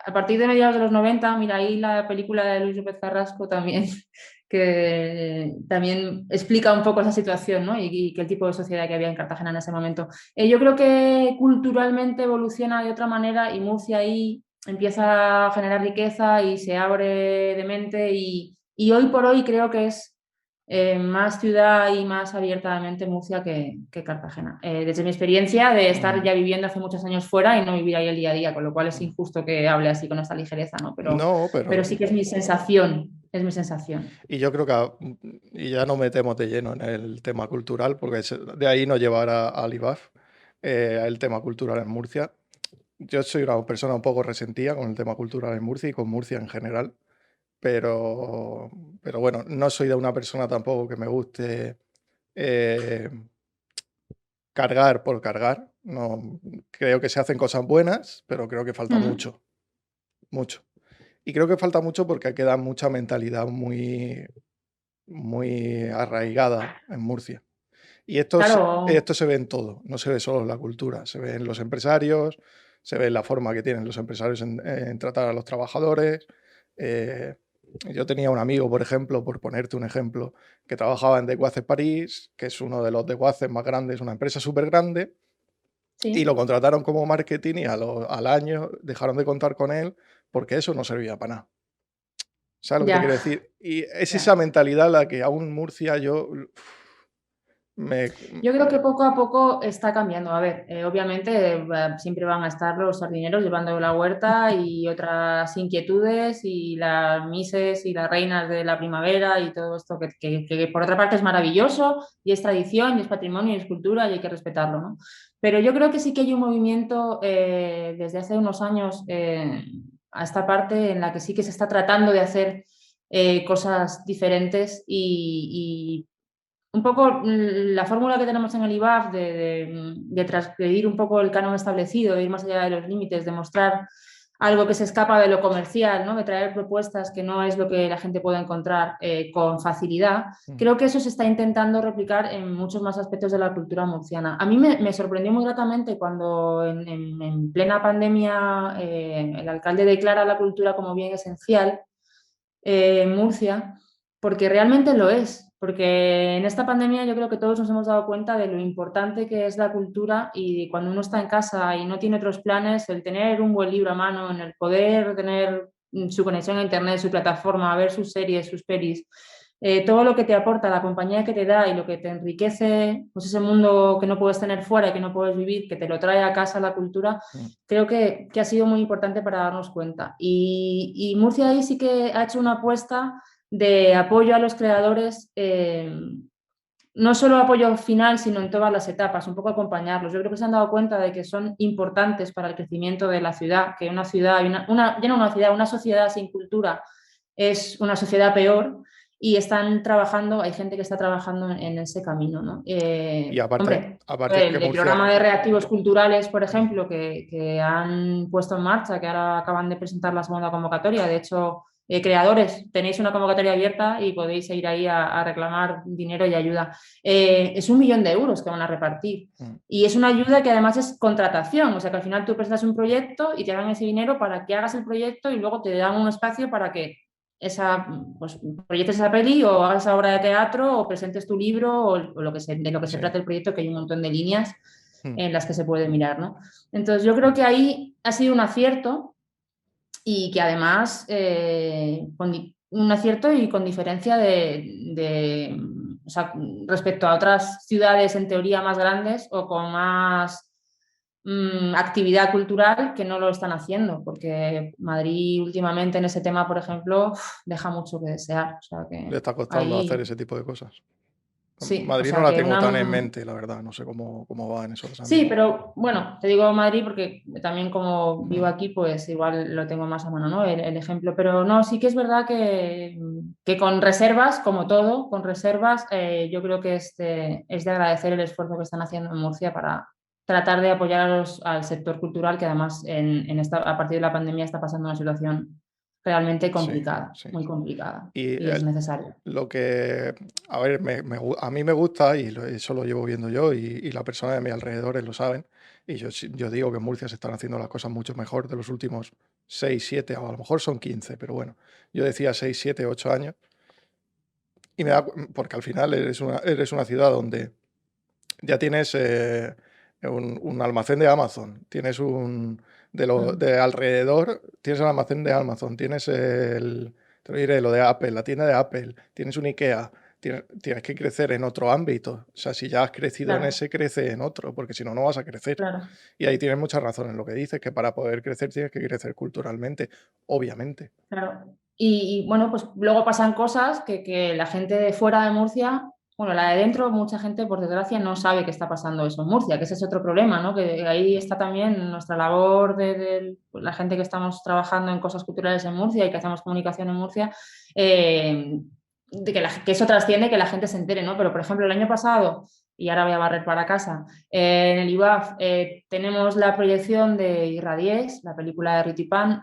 a partir de mediados de los 90, mira ahí la película de Luis López Carrasco también, que también explica un poco esa situación, ¿no? Y que el tipo de sociedad que había en Cartagena en ese momento. Yo creo que culturalmente evoluciona de otra manera y Murcia ahí empieza a generar riqueza y se abre de mente y hoy por hoy creo que es más ciudad y más abiertamente Murcia que Cartagena. Desde mi experiencia de estar ya viviendo hace muchos años fuera y no vivir ahí el día a día, con lo cual es injusto que hable así con esta ligereza, ¿no? No, Pero sí que es mi sensación, es mi sensación. y yo creo que, y ya no metemos de lleno en el tema cultural, porque de ahí nos llevará al IBAF, el tema cultural en Murcia. Yo soy una persona un poco resentida con el tema cultural en Murcia y con Murcia en general, pero, pero bueno, no soy de una persona tampoco que me guste eh, cargar por cargar. No, creo que se hacen cosas buenas, pero creo que falta Mm, mucho, mucho. Y creo que falta mucho porque queda mucha mentalidad muy, muy arraigada en Murcia. Y claro. esto se ve en todo, no se ve solo en la cultura, se ve en los empresarios, se ve en la forma que tienen los empresarios en tratar a los trabajadores. Eh, yo tenía un amigo, por ejemplo, por ponerte un ejemplo, que trabajaba en Desguaces París, que es uno de los desguaces más grandes, una empresa súper grande, y lo Sí, contrataron como marketing y al año dejaron de contar con él porque eso no servía para nada. ¿Sabes lo que te ya. quiero decir? Y es esa Ya. mentalidad la que aún Murcia yo me... Yo creo que poco a poco está cambiando. A ver, obviamente siempre van a estar los sardineros llevando la huerta y otras inquietudes y las mises y las reinas de la primavera y todo esto que por otra parte es maravilloso y es tradición y es patrimonio y es cultura y hay que respetarlo, ¿no? Pero yo creo que sí que hay un movimiento desde hace unos años a esta parte en la que sí que se está tratando de hacer cosas diferentes y un poco la fórmula que tenemos en el IBAF de transgredir un poco el canon establecido, de ir más allá de los límites, de mostrar algo que se escapa de lo comercial, ¿no? De traer propuestas que no es lo que la gente puede encontrar con facilidad, creo que eso se está intentando replicar en muchos más aspectos de la cultura murciana. A mí me sorprendió muy gratamente cuando en plena pandemia el alcalde declara la cultura como bien esencial en Murcia, porque realmente lo es, porque en esta pandemia yo creo que todos nos hemos dado cuenta de lo importante que es la cultura y cuando uno está en casa y no tiene otros planes, el tener un buen libro a mano, en el poder tener su conexión a internet, su plataforma, ver sus series, sus pelis, todo lo que te aporta, la compañía que te da y lo que te enriquece, pues ese mundo que no puedes tener fuera y que no puedes vivir, que te lo trae a casa la cultura, creo que ha sido muy importante para darnos cuenta. Y Murcia ahí sí que ha hecho una apuesta de apoyo a los creadores, no solo apoyo final, sino en todas las etapas, un poco acompañarlos. Yo creo que se han dado cuenta de que son importantes para el crecimiento de la ciudad, que una ciudad, ya no una ciudad, una sociedad sin cultura es una sociedad peor y están trabajando, hay gente que está trabajando en ese camino, ¿no? Y aparte, Hombre, aparte que el Murcia, programa de reactivos culturales, por ejemplo, que han puesto en marcha, que ahora acaban de presentar la segunda convocatoria, de hecho, creadores, tenéis una convocatoria abierta y podéis ir ahí a reclamar dinero y ayuda. Es 1 millón de euros que van a repartir. Y es una ayuda que además es contratación, o sea que al final tú presentas un proyecto y te dan ese dinero para que hagas el proyecto y luego te dan un espacio para que pues, proyectes esa peli o hagas esa obra de teatro o presentes tu libro o lo que de lo que se sí. trata el proyecto, que hay un montón de líneas en las que se puede mirar, ¿no? Entonces yo creo que ahí ha sido un acierto y que además un acierto y con diferencia o sea, respecto a otras ciudades en teoría más grandes o con más actividad cultural que no lo están haciendo, porque Madrid últimamente en ese tema, por ejemplo, deja mucho que desear. O sea Le que está costando hacer ahí ese tipo de cosas. sí, o Madrid no sea la que tengo tan en una... mente, la verdad. No sé cómo va en eso Sí, también. pero bueno, te digo Madrid porque también como vivo aquí, pues igual lo tengo más a mano, ¿no? El ejemplo. Pero no, sí que es verdad que con reservas, como todo, con reservas, yo creo que es de agradecer el esfuerzo que están haciendo en Murcia para tratar de apoyar al sector cultural, que además a partir de la pandemia está pasando una situación realmente Sí, complicada, sí. muy complicada, Y y es necesario. lo que, a ver, a mí me gusta y eso lo llevo viendo yo y la persona de mi alrededor lo saben. Y yo digo que en Murcia se están haciendo las cosas mucho mejor de los últimos 6 7 o a lo mejor son 15 pero bueno, yo decía 6 7 8 años. Y porque al final eres una ciudad donde ya tienes un almacén de Amazon, tienes Mm, de alrededor, tienes el almacén de Amazon, tienes te lo diré, lo de Apple, la tienda de Apple, tienes un IKEA, tienes que crecer en otro ámbito. O sea, si ya has crecido en claro, ese, crece en otro, porque si no, no vas a crecer. claro. Y ahí tienes mucha razón en lo que dices, que para poder crecer tienes que crecer culturalmente, obviamente. Claro. Y bueno, pues luego pasan cosas que la gente de fuera de Murcia, bueno, la de dentro, mucha gente, por desgracia, no sabe que está pasando eso en Murcia, que ese es otro problema, ¿no? Que ahí está también nuestra labor de la gente que estamos trabajando en cosas culturales en Murcia y que hacemos comunicación en Murcia, de que eso trasciende, que la gente se entere, ¿no? Pero, por ejemplo, el año pasado, y ahora voy a barrer para casa, en el IBAF tenemos la proyección de Irradiés, la película de Ritipan,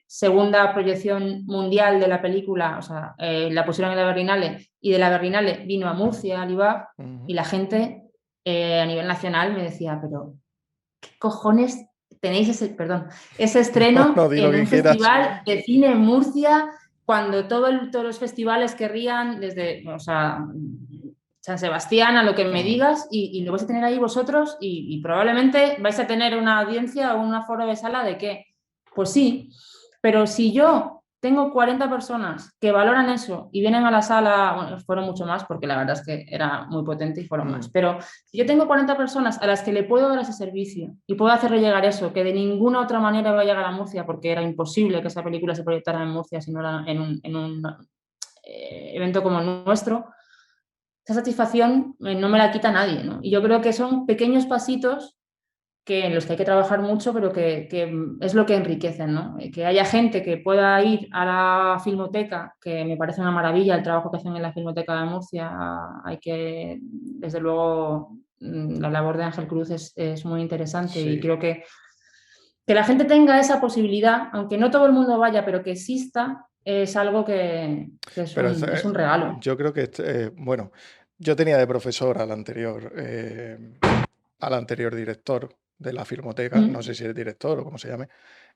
segunda proyección mundial de la película, o sea, la pusieron en la Berlinale y de la Berlinale vino a Murcia, al IBAF, Ujú. y la gente a nivel nacional me decía, pero ¿qué cojones tenéis ese No, estreno no, di lo en que un quieras. festival de cine en Murcia cuando todos los festivales querrían, desde, o sea, San Sebastián a lo que me Ujú. digas, y lo vais a tener ahí vosotros, y probablemente vais a tener una audiencia o un aforo de sala de qué. Pues sí, pero si yo tengo 40 personas que valoran eso y vienen a la sala, bueno, fueron mucho más porque la verdad es que era muy potente y fueron más, Mm, pero si yo tengo 40 personas a las que le puedo dar ese servicio y puedo hacerle llegar eso, que de ninguna otra manera va a llegar a Murcia, porque era imposible que esa película se proyectara en Murcia si no era en un evento como el nuestro, esa satisfacción no me la quita nadie, ¿no? Y yo creo que son pequeños pasitos en los que hay que trabajar mucho, pero que es lo que enriquecen, ¿no? Que haya gente que pueda ir a la Filmoteca, que me parece una maravilla el trabajo que hacen en la Filmoteca de Murcia. Hay que, desde luego, la labor de Ángel Cruz es muy interesante y sí. creo que la gente tenga esa posibilidad, aunque no todo el mundo vaya, pero que exista, es algo que es Pero es un regalo. yo creo que, bueno, yo tenía de profesor al anterior director de la Filmoteca, no sé Mm, si es director o cómo se llame,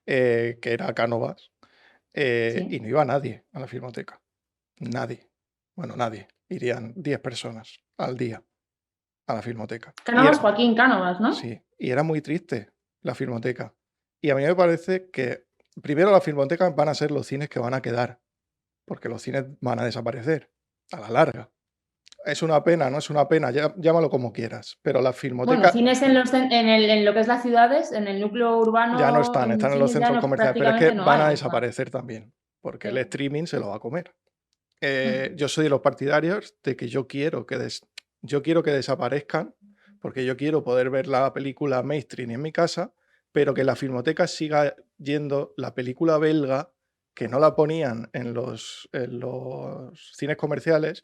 que era Cánovas, y sí. no iba nadie a la Filmoteca, nadie. Bueno, nadie. Irían 10 personas al día a la Filmoteca. Cánovas, Joaquín Cánovas, ¿no? Sí, y era muy triste la Filmoteca. Y a mí me parece que primero las filmotecas van a ser los cines que van a quedar, porque los cines van a desaparecer a la larga. Es una pena, no es una pena, llámalo como quieras, pero las Bueno, filmotecas cines en lo que es las ciudades, en el núcleo ya no urbano, están, están en los cines ya centros no, comerciales, pero es que prácticamente no van hay, a no está. desaparecer también, porque el Sí. streaming se lo va a comer. Mm. Yo soy de los partidarios de que yo quiero que desaparezcan, porque yo quiero poder ver la película mainstream en mi casa, pero que la filmoteca siga yendo la película belga, que no la ponían en los cines comerciales,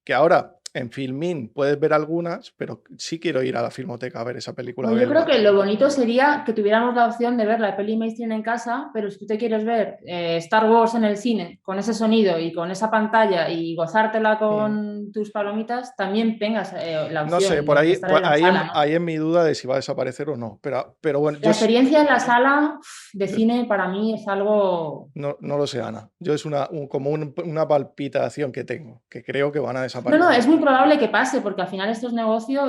que ahora en Filmin puedes ver algunas, pero sí quiero ir a la filmoteca a ver esa película Bueno, yo creo belga. que lo bonito sería que tuviéramos la opción de ver la peli mainstream en casa, pero si tú te quieres ver Star Wars en el cine, con ese sonido y con esa pantalla y gozártela Mm. con tus palomitas, también tengas la No sé, opción de estar en la sala, ¿no? ahí es mi duda de si va a desaparecer o no, pero bueno, La experiencia en la sala de yo cine para mí es algo. no lo sé, Ana. Yo es como una palpitación que tengo, que creo que van a No, no, desaparecer. es muy probable que pase, porque al final esto es negocio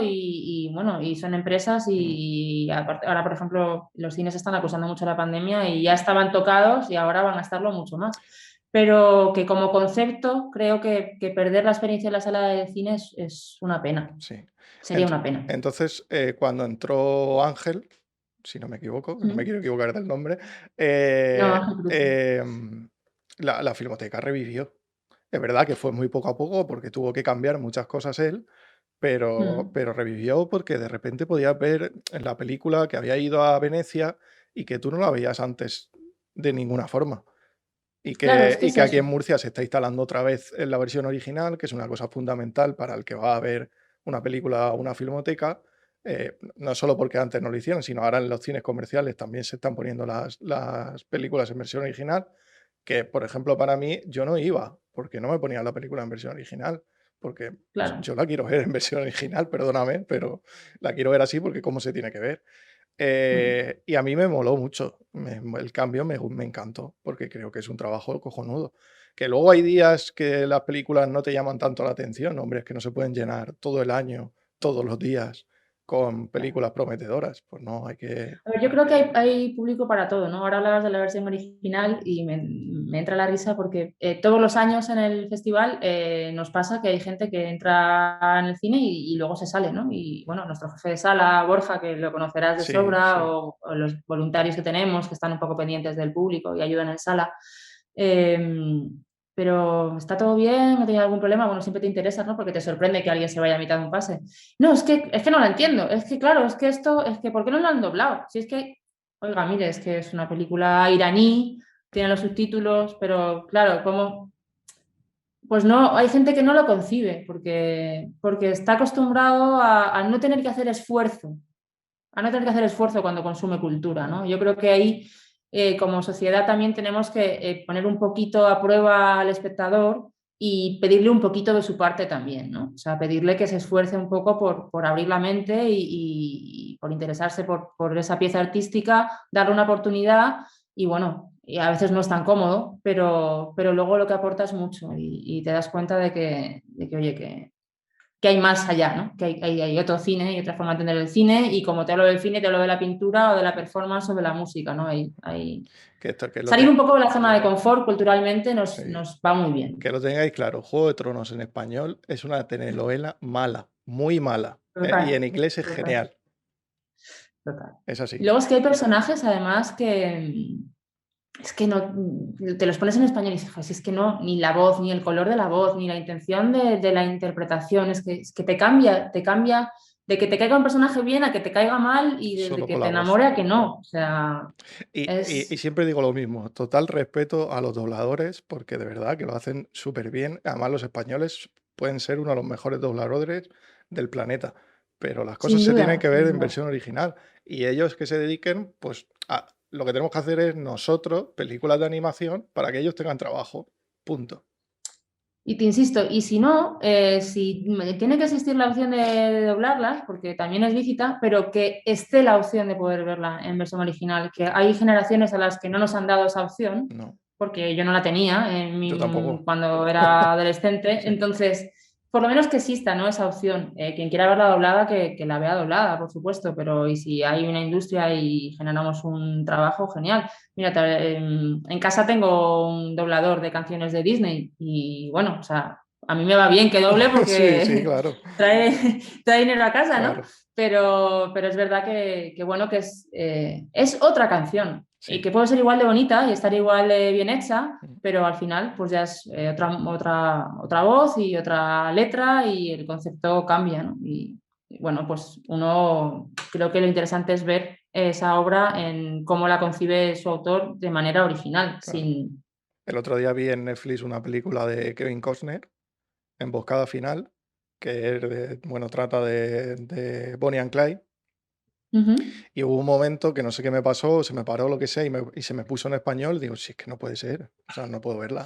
bueno, y son empresas Mm, y aparte, ahora, por ejemplo, los cines están acusando mucho la pandemia y ya estaban tocados y ahora van a estarlo mucho más. Pero que como concepto creo que perder la experiencia en la sala de cine es una pena. sí. Sería una pena. Entonces, cuando entró Ángel, si no me equivoco, no me ¿Mm? quiero equivocar del nombre, No, eh, Ángel Cruz. la Filmoteca revivió. Es verdad que fue muy poco a poco porque tuvo que cambiar muchas cosas él, Mm. pero revivió porque de repente podías ver en la película que había ido a Venecia y que tú no la veías antes de ninguna forma. Claro, es que Y es que aquí eso. en Murcia se está instalando otra vez en la versión original, que es una cosa fundamental para el que va a ver una película o una filmoteca. No solo porque antes no lo hicieron, sino ahora en los cines comerciales también se están poniendo las películas en versión original. Que, por ejemplo, para mí, yo no iba, porque no me ponían la película en versión original, porque Claro. yo la quiero ver en versión original, perdóname, pero la quiero ver así porque cómo se tiene que ver. Mm. Y a mí me moló mucho, el cambio me encantó, porque creo que es un trabajo cojonudo. Que luego hay días que las películas no te llaman tanto la atención, hombre, es que no se pueden llenar todo el año, todos los días, con Claro. películas prometedoras. Pues no, hay que... A ver, yo creo que hay público para todo, ¿no? Ahora hablabas de la versión original y me entra la risa porque todos los años en el festival nos pasa que hay gente que entra en el cine y luego se sale, ¿no? Y bueno, nuestro jefe de sala, Borja, que lo conocerás de Sí, sobra, sí. o los voluntarios que tenemos que están un poco pendientes del público y ayudan en sala. Eh, pero ¿está todo bien? ¿No tienes algún problema? Bueno, siempre te interesa, ¿no? Porque te sorprende que alguien se vaya a mitad de un pase. No, es que no lo entiendo. Es que, claro, es que esto, es que ¿por qué no lo han doblado? Si es que, oiga, mire, es que es una película iraní, tiene los subtítulos, pero claro, ¿cómo? Pues no, hay gente que no lo concibe porque está acostumbrado a no tener que hacer esfuerzo, a no tener que hacer esfuerzo cuando consume cultura, ¿no? Yo creo que ahí, como sociedad, también tenemos que poner un poquito a prueba al espectador y pedirle un poquito de su parte también, ¿no? O sea, pedirle que se esfuerce un poco por abrir la mente y por interesarse por esa pieza artística, darle una oportunidad y bueno, y a veces no es tan cómodo, pero luego lo que aporta es mucho y te das cuenta de que oye, que hay más allá, ¿no? Que hay otro cine y otra forma de entender el cine y como te hablo del cine, te hablo de la pintura o de la performance o de la música, ¿no? Que esto, que lo, Salir un poco de la zona de confort culturalmente nos, sí. nos va muy bien. Que lo tengáis claro, Juego de Tronos en español es una telenovela mala, muy mala. Y en Total, inglés es total, genial. total. Es Y así. luego es que hay personajes además que es que no, te los pones en español y dices, "Joder, si es que no, ni la voz, ni el color de la voz, ni la intención de la interpretación, es que te cambia de que te caiga un personaje bien a que te caiga mal y desde Solo que con te la voz. enamore a que no. O sea, Y es... siempre digo lo mismo, total respeto a los dobladores, porque de verdad que lo hacen súper bien. Además, los españoles pueden ser uno de los mejores dobladores del planeta, pero las cosas Sin se tienen duda, que sin ver en duda. versión original. Y ellos que se dediquen, pues lo que tenemos que hacer es nosotros, películas de animación, para que ellos tengan trabajo. Punto. Y te insisto, y si no, si tiene que existir la opción de doblarlas, porque también es lícita, pero que esté la opción de poder verla en versión original, que hay generaciones a las que no nos han dado esa opción, No, porque yo no la tenía yo tampoco. cuando era adolescente, Sí. entonces, por lo menos que exista, ¿no? Esa opción. Quien quiera verla doblada, que la vea doblada, por supuesto, pero y si hay una industria y generamos un trabajo, genial. Mira, en casa tengo un doblador de canciones de Disney y bueno, o sea, a mí me va bien que doble Sí, sí, porque claro, trae dinero a casa, ¿no? claro. Pero es verdad que bueno, que es otra canción y Sí. que puede ser igual de bonita y estar igual de bien hecha, pero al final pues ya es otra voz y otra letra y el concepto cambia, ¿no? Y bueno, pues uno creo que lo interesante es ver esa obra en cómo la concibe su autor de manera original, Claro. sin... El otro día vi en Netflix una película de Kevin Costner, Emboscada Final, que es bueno, trata de Bonnie and Clyde. Ujú. Y hubo un momento que no sé qué me pasó, se me paró lo que sea y se me puso en español. Digo, si es que no puede ser, o sea, no puedo verla.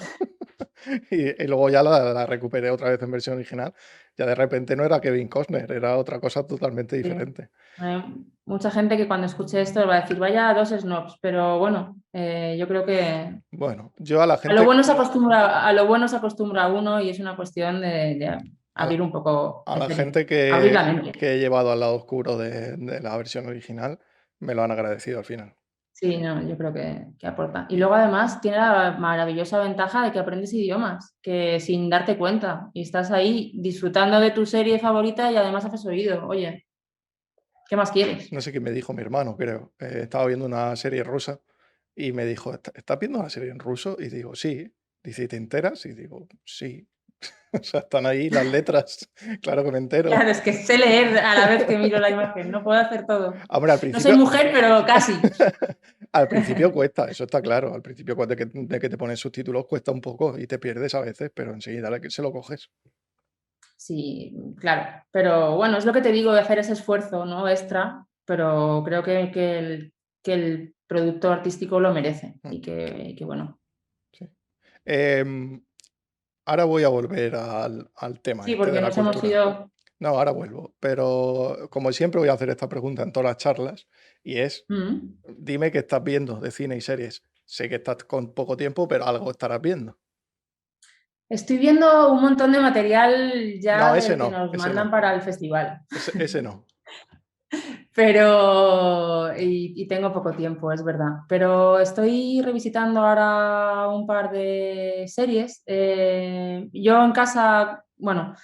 Y luego ya la recuperé otra vez en versión original. Ya de repente no era Kevin Costner, era otra cosa totalmente Sí. diferente. Hay mucha gente que cuando escuche esto va a decir, vaya dos snobs, pero bueno, yo creo que Bueno, yo a la a lo gente, bueno se acostumbra, a lo bueno se acostumbra uno y es una cuestión de a abrir la, un poco a la gente abrir la mente. que he llevado al lado oscuro de la versión original, me lo han agradecido al final. Sí, no, yo creo que aporta. Y luego además tiene la maravillosa ventaja de que aprendes idiomas, que sin darte cuenta, y estás ahí disfrutando de tu serie favorita y además haces oído. Oye, ¿qué más quieres? No sé qué me dijo mi hermano, creo. Estaba viendo una serie rusa y me dijo, ¿estás viendo una serie en ruso? Y digo, sí. Dice, ¿y te enteras? Y digo, sí. O sea, están ahí las letras. Claro que me entero. Claro, es que sé leer a la vez que miro la imagen, no puedo hacer todo. Hombre, No soy mujer, pero casi. al principio cuesta, eso está claro. Al principio de que te pones subtítulos cuesta un poco y te pierdes a veces, pero enseguida se lo coges. Sí, claro. Pero bueno, es lo que te digo de hacer ese esfuerzo, ¿no? Extra, pero creo que el producto artístico lo merece Mm, y que bueno. sí. Em, Ahora voy a volver al tema Sí, este de porque la nos hemos cultura. ido... No, ahora vuelvo, pero como siempre voy a hacer esta pregunta en todas las charlas y es, Mm. dime qué estás viendo de cine y series. Sé que estás con poco tiempo, pero algo estarás viendo. Estoy viendo un montón de material No, ya ese del que no, nos ese mandan no, para el festival, ese no. pero y tengo poco tiempo, es verdad. Pero estoy revisitando ahora un par de series. Yo en casa, bueno,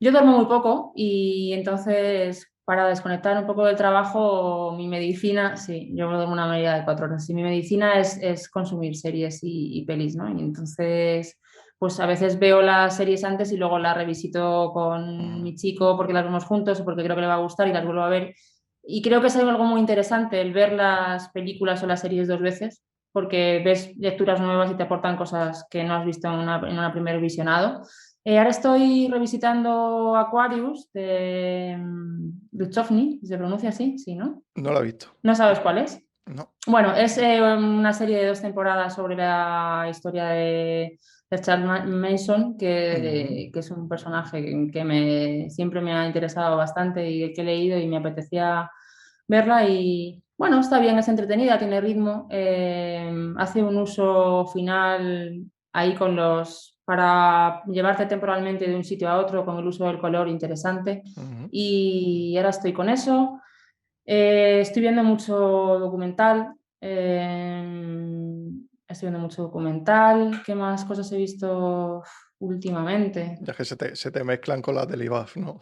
yo duermo muy poco y entonces para desconectar un poco del trabajo, mi medicina, sí, yo duermo una media de 4 horas y mi medicina es consumir series y pelis, ¿no? Y entonces pues a veces veo las series antes y luego las revisito con Mm, mi chico porque las vemos juntos o porque creo que le va a gustar y las vuelvo a ver. Y creo que es algo muy interesante el ver las películas o las series dos veces, porque ves lecturas nuevas y te aportan cosas que no has visto en una primer visionado. Ahora estoy revisitando Aquarius de Duchovny, ¿se pronuncia así? Sí, ¿no? no lo he visto. ¿No sabes cuál es? No. Bueno, es una serie de 2 temporadas sobre la historia de Charles Manson, Ujú, que es un personaje que siempre me ha interesado bastante y que he leído y me apetecía verla. Y bueno, está bien, es entretenida, tiene ritmo, hace un uso final ahí para llevarte temporalmente de un sitio a otro con el uso del color interesante. ujú. Y ahora estoy con eso. Estoy viendo mucho documental. Estoy viendo mucho documental. ¿Qué más cosas he visto últimamente? Ya que se te mezclan con las del IBAF, ¿no?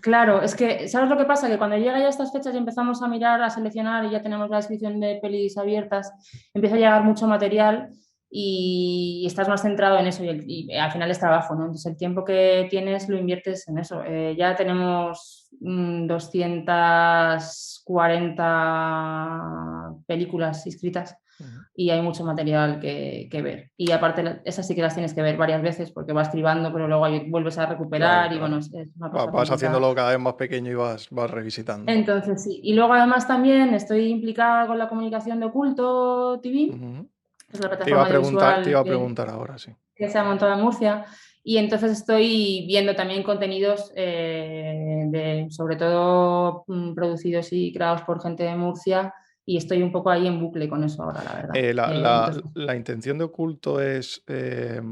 Claro, es que, ¿sabes lo que pasa? Que cuando llega ya estas fechas y empezamos a mirar, a seleccionar y ya tenemos la descripción de pelis abiertas, empieza a llegar mucho material y estás más centrado en eso y al final es trabajo, ¿no? Entonces el tiempo que tienes lo inviertes en eso. Ya tenemos 240 películas inscritas Ujú. y hay mucho material que ver. Y aparte, esas sí que las tienes que ver varias veces porque vas cribando, pero luego vuelves a Claro, recuperar y bueno, claro. es una cosa Vas complicada. haciéndolo cada vez más pequeño y vas revisitando. Entonces, sí. Y luego además también estoy implicada con la comunicación de Oculto TV, Ujú. que es la Te iba a plataforma preguntar, te audiovisual iba a preguntar ahora, sí. que se ha montado en Murcia. Y entonces estoy viendo también contenidos, sobre todo producidos y creados por gente de Murcia, y estoy un poco ahí en bucle con eso ahora, la verdad. La, la- Entonces, la intención de Oculto es, ¿qué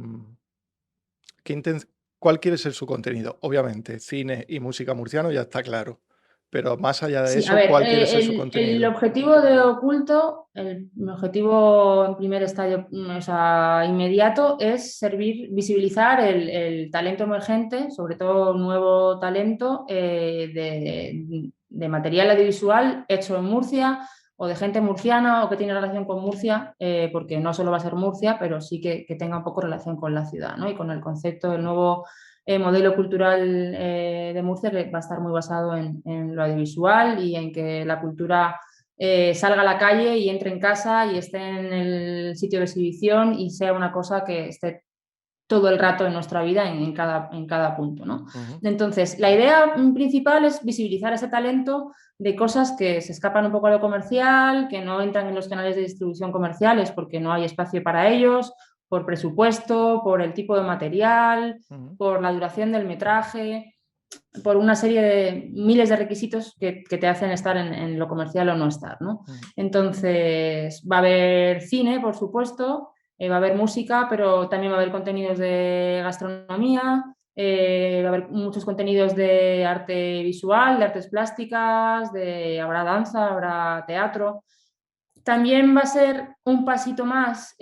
¿cuál quiere ser su contenido? Obviamente, cine y música murciano ya está claro, pero más allá de sí, a eso, ver, ¿cuál quiere ser su el contenido? objetivo de Oculto, mi objetivo en primer estadio, o sea, inmediato, es visibilizar el talento emergente, sobre todo nuevo talento de material audiovisual hecho en Murcia o de gente murciana o que tiene relación con Murcia, porque no solo va a ser Murcia, pero sí que tenga un poco relación con la ciudad, ¿no? Y con el concepto del nuevo modelo cultural de Murcia, que va a estar muy basado en lo audiovisual y en que la cultura salga a la calle y entre en casa y esté en el sitio de exhibición y sea una cosa que esté todo el rato en nuestra vida en cada punto, ¿no? Ujú, Entonces, la idea principal es visibilizar ese talento de cosas que se escapan un poco a lo comercial, que no entran en los canales de distribución comerciales porque no hay espacio para ellos, por presupuesto, por el tipo de material, ujú, por la duración del metraje, por una serie de miles de requisitos que te hacen estar en lo comercial o no estar, ¿no? ujú. Entonces, va a haber cine, por supuesto, va a haber música, pero también va a haber contenidos de gastronomía, va a haber muchos contenidos de arte visual, de artes plásticas, habrá danza, habrá teatro. También va a ser un pasito más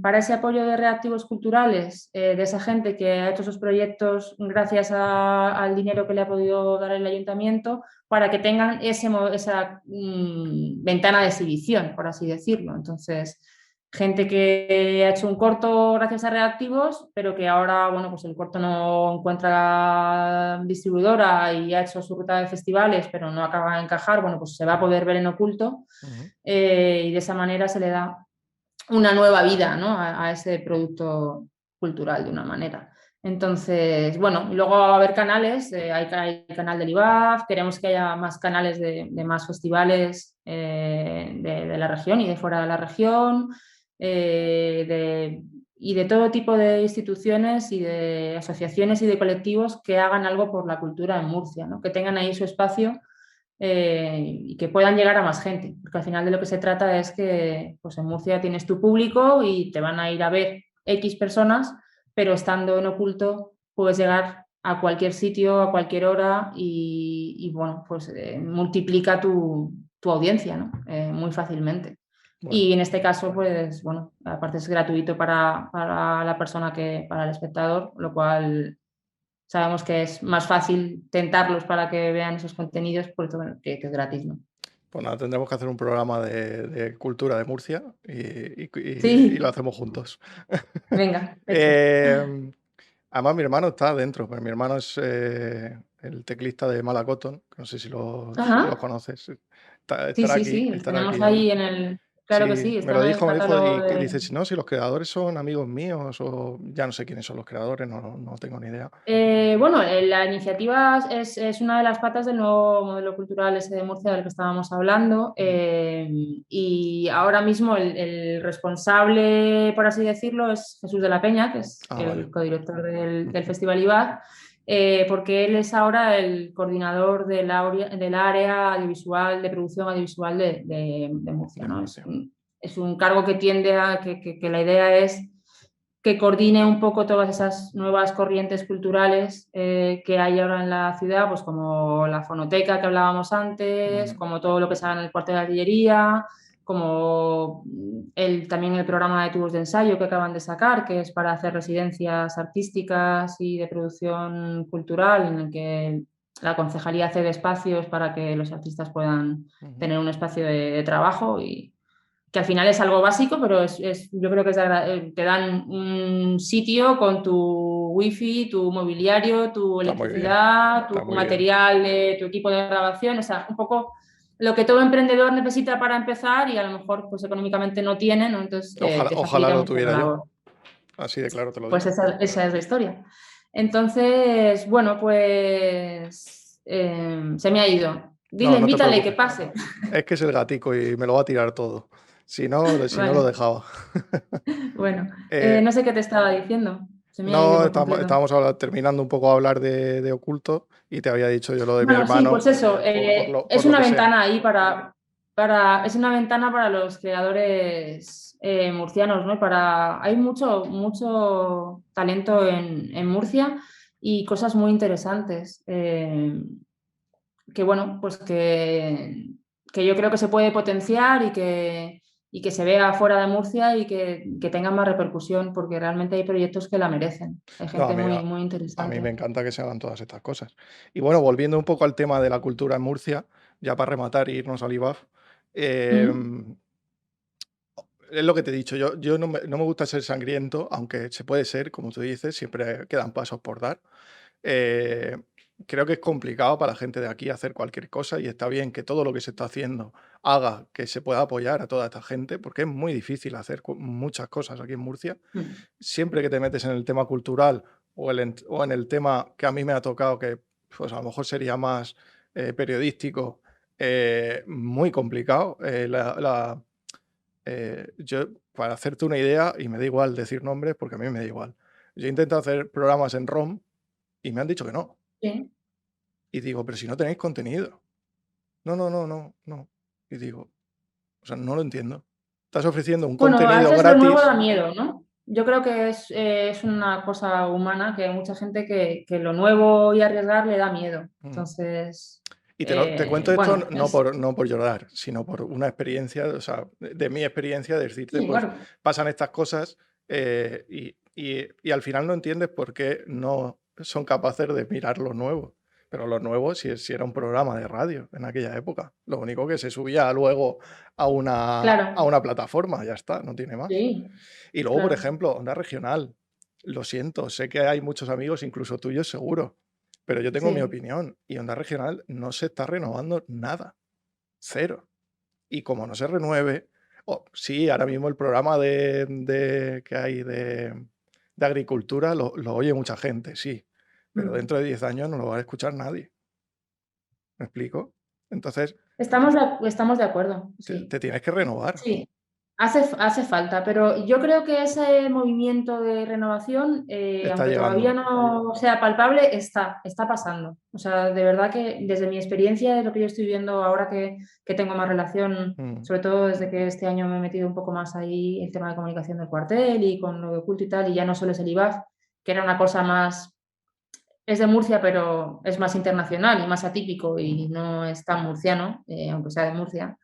para ese apoyo de reactivos culturales, de esa gente que ha hecho esos proyectos gracias al dinero que le ha podido dar el ayuntamiento, para que tengan esa ventana de exhibición, por así decirlo. Entonces, gente que ha hecho un corto gracias a reactivos, pero que ahora, bueno, pues el corto no encuentra distribuidora y ha hecho su ruta de festivales, pero no acaba de encajar, bueno, pues se va a poder ver en oculto Ujú. y de esa manera se le da una nueva vida, ¿no? a ese producto cultural de una manera. Entonces, bueno, y luego va a haber canales, hay canal del IBAF, queremos que haya más canales de más festivales de la región y de fuera de la región, de y de todo tipo de instituciones y de asociaciones y de colectivos que hagan algo por la cultura en Murcia, ¿no? Que tengan ahí su espacio y que puedan llegar a más gente, porque al final de lo que se trata es que pues en Murcia tienes tu público y te van a ir a ver X personas, pero estando en oculto puedes llegar a cualquier sitio, a cualquier hora y bueno, pues multiplica tu audiencia, ¿no? Muy fácilmente. Bueno, Y en este caso, pues bueno, aparte es gratuito para la persona que para el espectador, lo cual sabemos que es más fácil tentarlos para que vean esos contenidos, por eso bueno, que es gratis, ¿no? pues nada, tendremos que hacer un programa de cultura de Murcia y lo Sí, hacemos juntos. venga, hecho. Em, Además, mi hermano está dentro, pues mi hermano es el teclista de Malacoton, que no sé si los Ajá, conoces. sí, Estará sí, aquí, sí, los estará tenemos aquí. ahí en el... Claro que Sí, sí, me están lo en el dijo, catálogo y de... dice, si no, si los creadores son amigos míos o ya no sé quiénes son los creadores, no tengo ni idea. Bueno, la iniciativa es una de las patas del nuevo modelo cultural ese de Murcia del que estábamos hablando Ujú. y ahora mismo el responsable, por así decirlo, es Jesús de la Peña, que es Ah, vale. el codirector del Ujú. Festival IBAZ, porque él es ahora el coordinador del área audiovisual, de producción audiovisual de Murcia, De ¿no? Murcia. Es un cargo que tiende a que la idea es que coordine un poco todas esas nuevas corrientes culturales que hay ahora en la ciudad, pues como la fonoteca que hablábamos antes, Ujú. como todo lo que se haga en el cuarto de artillería, como también el programa de tubos de ensayo que acaban de sacar, que es para hacer residencias artísticas y de producción cultural, en el que la concejalía cede espacios para que los artistas puedan Ujú. tener un espacio de trabajo y que al final es algo básico, pero yo creo que te dan un sitio con tu wifi, tu mobiliario, tu Está muy bien, electricidad, tu está muy bien. material, tu equipo de grabación, o sea, un poco lo que todo emprendedor necesita para empezar y a lo mejor pues económicamente no tiene, ¿no? Entonces Ojalá, te ojalá facilita lo mucho la tuviera yo, labor. así de claro te lo Pues digo. esa es la historia. Entonces, bueno, pues se me ha ido. No, Dile, no te invítale que preocupes. pase. Es que es el gatico y me lo va a tirar todo. Si no lo Vale. dejaba. Bueno, Eh, no sé qué te estaba diciendo, se me ha ido no, por completo. terminando un poco a hablar de oculto y te había dicho yo lo de mi Bueno, sí, hermano pues eso, por es lo una que sea. ventana ahí es una ventana para los creadores murcianos, ¿no? Hay mucho talento en Murcia y cosas muy interesantes que, bueno, pues que yo creo que se puede potenciar y que se vea fuera de Murcia y que tengan más repercusión, porque realmente hay proyectos que la merecen. Hay No, gente muy a mí me interesante. encanta que se hagan todas estas cosas. Y bueno, volviendo un poco al tema de la cultura en Murcia, ya para rematar e irnos al IBAF, ¿Mm? em, es lo que te he dicho, yo no me gusta ser sangriento, aunque se puede ser, como tú dices, siempre quedan pasos por dar. Eh, Creo que es complicado para la gente de aquí hacer cualquier cosa y está bien que todo lo que se está haciendo haga que se pueda apoyar a toda esta gente, porque es muy difícil hacer muchas cosas aquí en Murcia. Mm. Siempre que te metes en el tema cultural o en el tema que a mí me ha tocado, que pues a lo mejor sería más periodístico, muy complicado. Yo, para hacerte una idea, y me da igual decir nombres porque a mí me da igual, yo intento hacer programas en ROM y me han dicho que no. Sí. Y digo, pero si no tenéis contenido. No, no, no, no, no. Y digo, o sea, no lo entiendo. Estás ofreciendo un Bueno, a contenido veces lo nuevo gratis. da miedo, ¿no? Yo creo que es una cosa humana que hay mucha gente que lo nuevo y arriesgar le da miedo. Mm. Entonces, Y te cuento esto bueno, no por llorar, sino por una experiencia, o sea, de mi experiencia, de decirte, sí, pues claro. pasan estas cosas y al final no entiendes por qué no son capaces de mirar lo nuevo. Pero lo nuevo si era un programa de radio en aquella época. Lo único que se subía luego a Claro, una plataforma, ya está, no tiene más. sí, Y luego, por claro. ejemplo, Onda Regional. Lo siento, sé que hay muchos amigos, incluso tuyos seguro, pero yo tengo mi Sí. opinión y Onda Regional no se está renovando nada, cero. Y como no se renueve, sí, ahora mismo el programa que hay de agricultura lo oye mucha gente, sí, pero Mm. dentro de 10 años no lo va a escuchar nadie. ¿Me explico? Entonces, Estamos de acuerdo, te sí. tienes que renovar. Sí. Hace falta, pero yo creo que ese movimiento de renovación, Está aunque todavía llegando. no sea palpable, está pasando. O sea, de verdad que desde mi experiencia, de lo que yo estoy viendo ahora que tengo más relación, Mm, sobre todo desde que este año me he metido un poco más ahí el tema de comunicación del cuartel y con lo de culto y tal, y ya no solo es el IBAF, que era una cosa más, es de Murcia, pero es más internacional y más atípico y no es tan murciano, aunque sea de Murcia.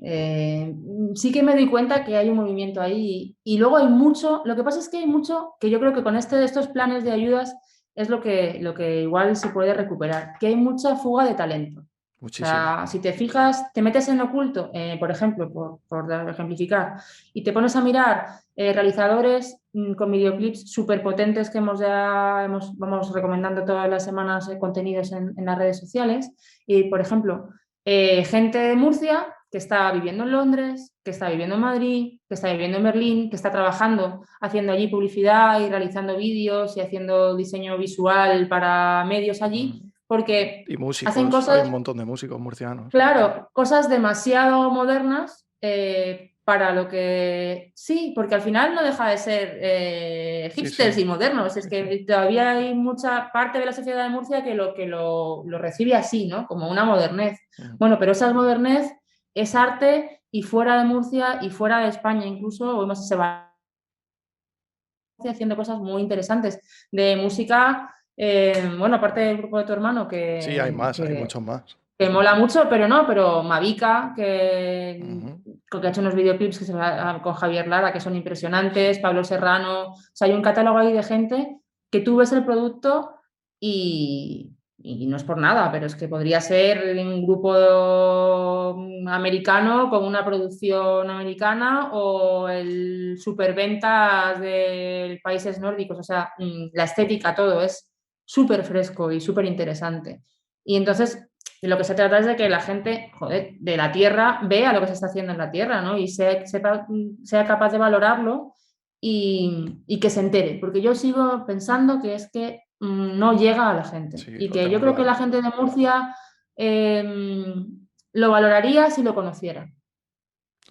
Eh, sí que me doy cuenta que hay un movimiento ahí y luego hay mucho, lo que pasa es que hay mucho que yo creo que con estos planes de ayudas es lo que igual se puede recuperar, que hay mucha fuga de talento. O muchísima. sea, si te fijas, te metes en oculto, por ejemplo, por ejemplificar, y te pones a mirar realizadores con videoclips súper potentes que vamos recomendando todas las semanas contenidos en las redes sociales. Y, por ejemplo, gente de Murcia que está viviendo en Londres, que está viviendo en Madrid, que está viviendo en Berlín, que está trabajando, haciendo allí publicidad y realizando vídeos y haciendo diseño visual para medios allí, Mm. porque Y hacen músicos, hay un cosas, montón de músicos murcianos. claro, cosas demasiado modernas para lo que sí, porque al final no deja de ser Sí, sí, hipsters y modernos. Es sí, sí. que todavía hay mucha parte de la sociedad de Murcia que lo recibe así, ¿no? Como una modernez. Mm. Bueno, pero esa modernez es arte y fuera de Murcia y fuera de España incluso, vemos se va haciendo cosas muy interesantes de música. Bueno, aparte del grupo de tu hermano Sí, hay que, más, hay que muchos más. que mola mucho, pero Mavica, Ujú. que ha hecho unos videoclips con Javier Lara que son impresionantes, Pablo Serrano, o sea, hay un catálogo ahí de gente que tú ves el producto y no es por nada, pero es que podría ser un grupo americano con una producción americana o el superventas de países nórdicos, o sea, la estética, todo es súper fresco y súper interesante. Y entonces de lo que se trata es de que la gente, joder, de la tierra vea lo que se está haciendo en la tierra, ¿no? Y sea capaz de valorarlo y que se entere. Porque yo sigo pensando que es que no llega a la gente. Sí, Y lo que tengo yo creo que la claro. gente de Murcia lo valoraría si lo conociera.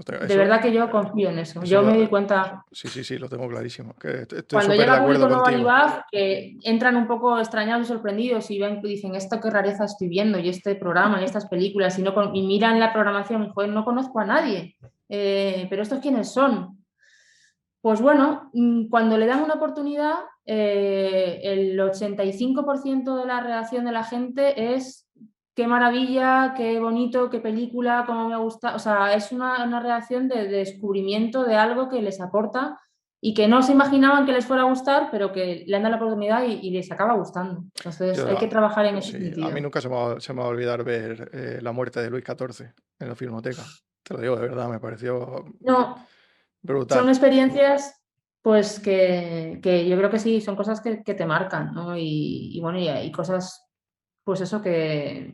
De Eso, verdad que yo confío en eso. eso Yo me doy cuenta sí, sí, sí, lo tengo clarísimo. Que estoy cuando súper de llega acuerdo público nuevo al contigo. IVAF, que entran un poco extrañados y sorprendidos y ven, dicen, esto qué rareza estoy viendo, y este programa, y estas películas, y miran la programación y, joder, no conozco a nadie, pero ¿estos quiénes son? Pues bueno, cuando le dan una oportunidad, el 85% de la reacción de la gente es qué maravilla, qué bonito, qué película, cómo me gusta. O sea, es una reacción de descubrimiento de algo que les aporta y que no se imaginaban que les fuera a gustar, pero que le han dado la oportunidad y les acaba gustando. Entonces, hay Yo, que trabajar en ese sí, a mí sentido. nunca se me va a olvidar ver la muerte de Luis XIV en la Filmoteca. Te lo digo de verdad, me pareció No, son brutal. experiencias pues que yo creo que sí, son cosas que te marcan, ¿no? Y bueno, y hay cosas, pues eso que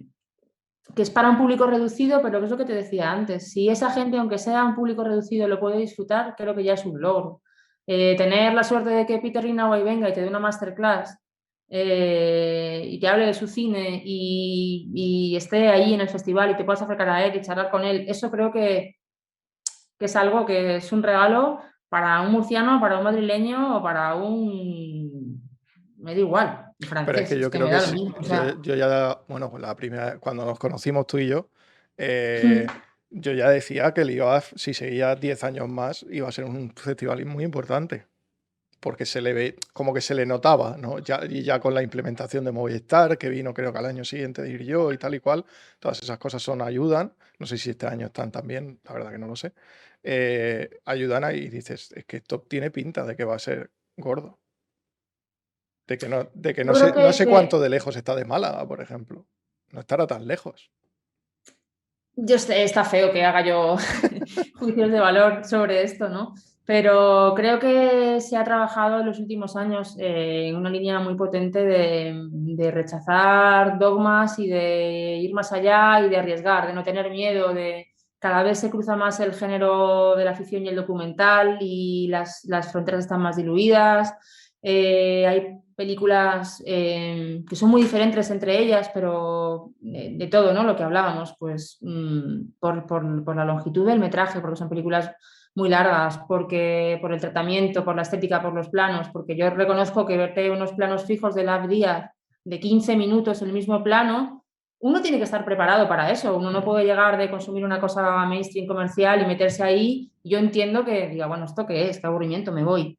es para un público reducido, pero que es lo que te decía antes. Si esa gente, aunque sea un público reducido, lo puede disfrutar, creo que ya es un logro. Tener la suerte de que Peter Rinaway venga y te dé una masterclass y te hable de su cine y esté ahí en el festival y te puedas acercar a él y charlar con él, eso creo que es algo que es un regalo para un murciano, para un madrileño o para un... Me da igual, un Pero es francés, que es yo que creo me que da lo sí, mismo. O sea, yo ya, bueno, pues la primera, cuando nos conocimos tú y yo ya decía que el IOAF, si seguía 10 años más, iba a ser un festival muy importante. Porque se le ve, como que se le notaba, ¿no? Y ya con la implementación de Movistar, que vino creo que al año siguiente de ir yo y tal y cual, todas esas cosas ayudan. No sé si este año están también, la verdad que no lo sé. Ayudan ahí y dices, es que esto tiene pinta de que va a ser gordo. De que yo no creo sé, no sé que cuánto de lejos está de Málaga, por ejemplo. No estará tan lejos. está feo que haga yo juicios de valor sobre esto, ¿no? Pero creo que se ha trabajado en los últimos años en una línea muy potente de rechazar dogmas y de ir más allá y de arriesgar, de no tener miedo, de cada vez se cruza más el género de la ficción y el documental y las fronteras están más diluidas. Hay películas que son muy diferentes entre ellas, pero de todo, ¿no? Lo que hablábamos, pues por la longitud del metraje, porque son películas muy largas, porque por el tratamiento, por la estética, por los planos, porque yo reconozco que verte unos planos fijos de Lab Díaz de 15 minutos el mismo plano, uno tiene que estar preparado para eso, uno no puede llegar de consumir una cosa mainstream comercial y meterse ahí. Yo entiendo que diga, bueno, ¿esto qué es? ¿Qué aburrimiento? Me voy.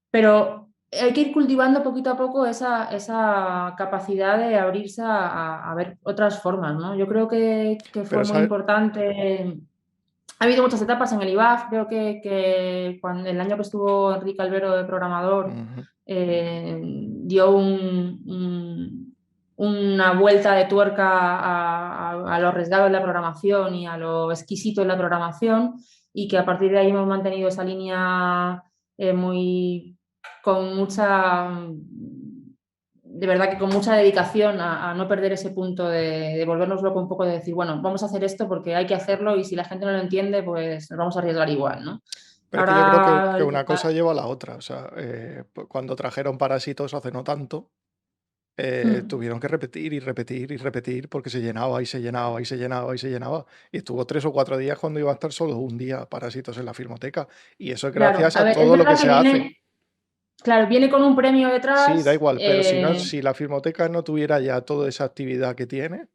Pero hay que ir cultivando poquito a poco esa capacidad de abrirse a ver otras formas, ¿no? Yo creo que fue Pero, muy ¿sabes? importante. Ha habido muchas etapas en el IBAF, creo que cuando, el año que estuvo Enrique Albero de programador, Ujú. dio una vuelta de tuerca a lo arriesgado en la programación y a lo exquisito en la programación, y que a partir de ahí hemos mantenido esa línea muy con mucha, de verdad que con mucha dedicación a no perder ese punto de volvernos loco un poco, de decir, bueno, vamos a hacer esto porque hay que hacerlo y si la gente no lo entiende, pues nos vamos a arriesgar igual, ¿no? Pero es que yo creo Ahora, que una cosa lleva a la otra. O sea, cuando trajeron Parásitos hace no tanto, tuvieron que repetir y repetir y repetir porque se llenaba y se llenaba y se llenaba y se llenaba. Y estuvo 3 o 4 días cuando iba a estar solo un día Parásitos en la Filmoteca. Y eso es claro, gracias a a ver, es todo lo que verdad que se hace. viene, claro, viene con un premio Sí, da detrás. igual, pero si la Filmoteca no tuviera ya toda esa actividad que tiene, No,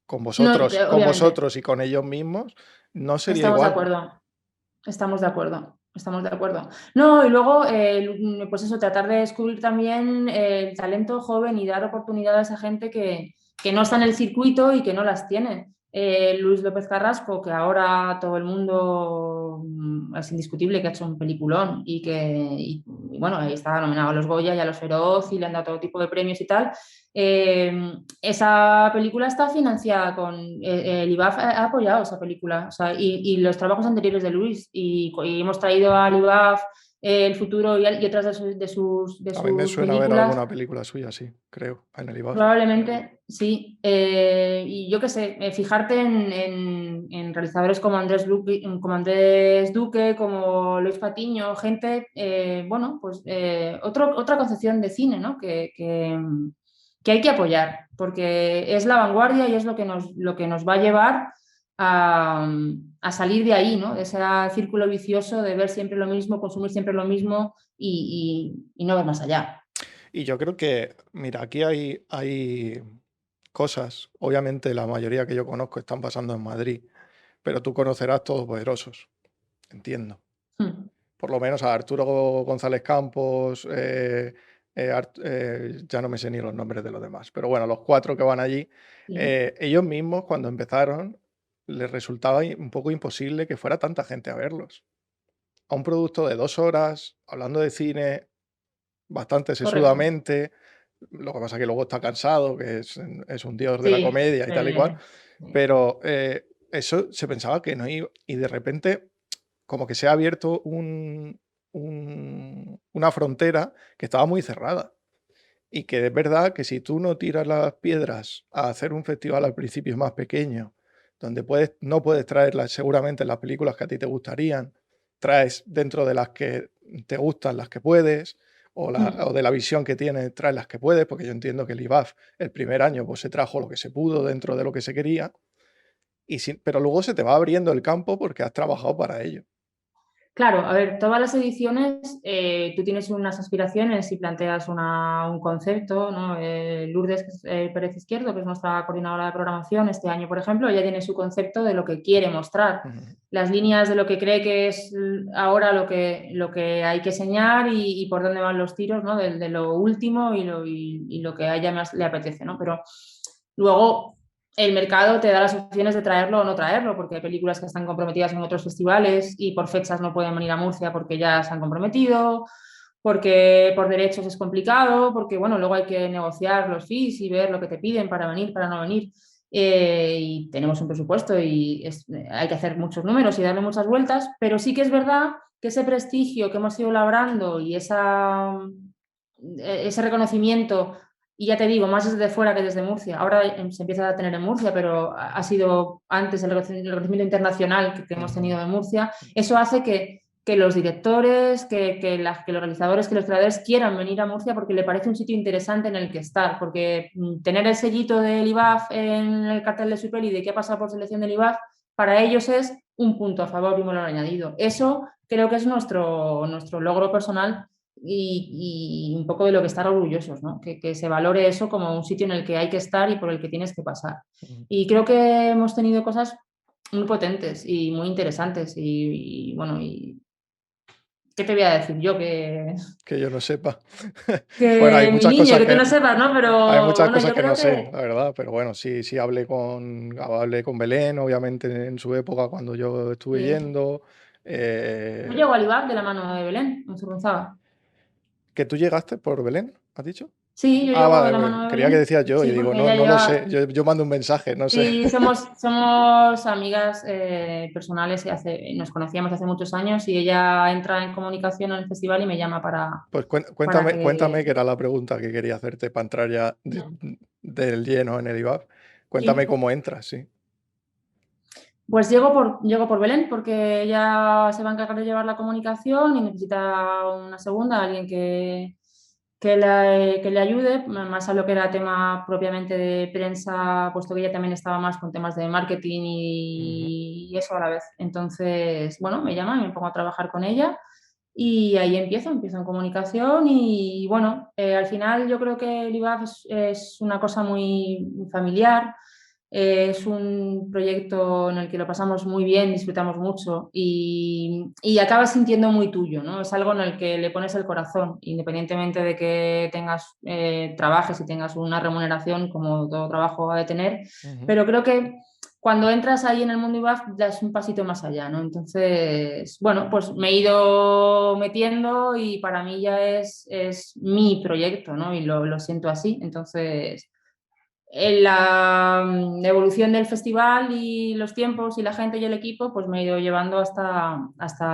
con obviamente, vosotros y con ellos mismos, no sería estamos de igual. acuerdo. Estamos de acuerdo, estamos de acuerdo. No, y luego, pues eso, tratar de descubrir también el talento joven y dar oportunidad a esa gente que no está en el circuito y que no las tiene. Luis López Carrasco, que ahora todo el mundo es indiscutible que ha hecho un peliculón y bueno, ahí está nominado a los Goya y a los Feroz y le han dado todo tipo de premios y tal. Esa película está financiada con el IBAF ha apoyado esa película, o sea, y los trabajos anteriores de Luis, y hemos traído al IBAF el futuro y otras de A mí me sus suena ver películas. alguna película suya, sí, creo, en el IBAF. Probablemente, sí. Y yo qué sé, fijarte en realizadores como Andrés Duque, como Luis Patiño, gente, bueno, pues otra concepción de cine, ¿no? Que hay que apoyar, porque es la vanguardia y es lo que nos va a llevar a salir de ahí, ¿no? De ese círculo vicioso de ver siempre lo mismo, consumir siempre lo mismo y no ver más allá. Y yo creo que, mira, aquí hay cosas, obviamente la mayoría que yo conozco están pasando en Madrid, pero tú conocerás Todopoderosos, entiendo. Mm. Por lo menos a Arturo González Campos, ya no me sé ni los nombres de los demás, pero bueno, los 4 que van allí, Sí. ellos mismos cuando empezaron les resultaba un poco imposible que fuera tanta gente a verlos. A un producto de 2 horas, hablando de cine bastante Correcto. sesudamente, lo que pasa es que luego está cansado, que es un dios de la Sí, comedia y tal y cual, pero eso se pensaba que no iba, y de repente como que se ha abierto una frontera que estaba muy cerrada. Y que es verdad que si tú no tiras las piedras a hacer un festival al principio más pequeño, donde no puedes traer seguramente las películas que a ti te gustarían, traes dentro de las que te gustan las que puedes, o de la visión que tienes, traes las que puedes, porque yo entiendo que el IBAF el primer año pues se trajo lo que se pudo dentro de lo que se quería, pero luego se te va abriendo el campo porque has trabajado para ello. claro, a ver, todas las ediciones, tú tienes unas aspiraciones y planteas un concepto, ¿no? Lourdes Pérez Izquierdo, que es nuestra coordinadora de programación este año, por ejemplo, ella tiene su concepto de lo que quiere mostrar, Ujú. las líneas de lo que cree que es ahora lo que hay que enseñar y por dónde van los tiros, ¿no? De lo último y lo que a ella más le apetece, ¿no? Pero luego el mercado te da las opciones de traerlo o no traerlo, porque hay películas que están comprometidas en otros festivales y por fechas no pueden venir a Murcia porque ya se han comprometido, porque por derechos es complicado, porque bueno, luego hay que negociar los fees y ver lo que te piden para venir, para no venir. Y tenemos un presupuesto y hay que hacer muchos números y darle muchas vueltas, pero sí que es verdad que ese prestigio que hemos ido labrando y ese reconocimiento, y ya te digo, más desde fuera que desde Murcia. Ahora se empieza a tener en Murcia, pero ha sido antes el reconocimiento internacional que hemos Ujú. tenido en Murcia. Eso hace que los directores, que los realizadores, que los creadores quieran venir a Murcia porque le parece un sitio interesante en el que estar, porque tener el sellito del IBAF en el cartel de su peli de qué ha pasado por selección del IBAF, para ellos es un punto a favor y un valor añadido. Eso creo que es nuestro logro personal y un poco de lo que estar orgullosos, ¿no? Que se valore eso como un sitio en el que hay que estar y por el que tienes que pasar. Ujú. Y creo que hemos tenido cosas muy potentes y muy interesantes bueno, ¿qué te voy a decir yo? Que yo no sepa. Bueno, hay Que mi muchas niño, cosas que tú que no sepas, ¿no? hay Pero muchas bueno, cosas yo que no creo sé, que la verdad, pero bueno, sí hablé con Belén, obviamente en su época cuando yo estuve sí. yendo. Yo eh, llego al IBAB de la mano de Belén, en Zurrunzaga. ¿Que tú llegaste por Belén, has dicho? Sí, yo Ah, llego de vale, la mano de creía que Belén. decías yo y Sí, digo, porque no, ella no lo sé, lleva. yo mando un mensaje, no sé. Sí, somos amigas personales y nos conocíamos hace muchos años y ella entra en comunicación en el festival y me llama Pues para cuéntame, que. que era la pregunta que quería hacerte para entrar ya del lleno en el IBAB. Cuéntame Sí, cómo entras, sí. pues llego por Belén porque ella se va a encargar de llevar la comunicación y necesita una segunda, alguien que le ayude, más a lo que era tema propiamente de prensa, puesto que ella también estaba más con temas de marketing Ujú, y eso a la vez. Entonces, bueno, me llama y me pongo a trabajar con ella y ahí empiezo en comunicación y bueno, al final yo creo que el IBAF es una cosa muy familiar. Es un proyecto en el que lo pasamos muy bien, disfrutamos mucho y acabas sintiendo muy tuyo, ¿no? Es algo en el que le pones el corazón, independientemente de que trabajes y tengas una remuneración como todo trabajo ha de tener, ujú. pero creo que cuando entras ahí en el mundo IBAF das un pasito más allá, ¿no? Entonces, bueno, pues me he ido metiendo y para mí ya es mi proyecto, ¿no? Y lo siento así, entonces en la evolución del festival y los tiempos y la gente y el equipo, pues me he ido llevando hasta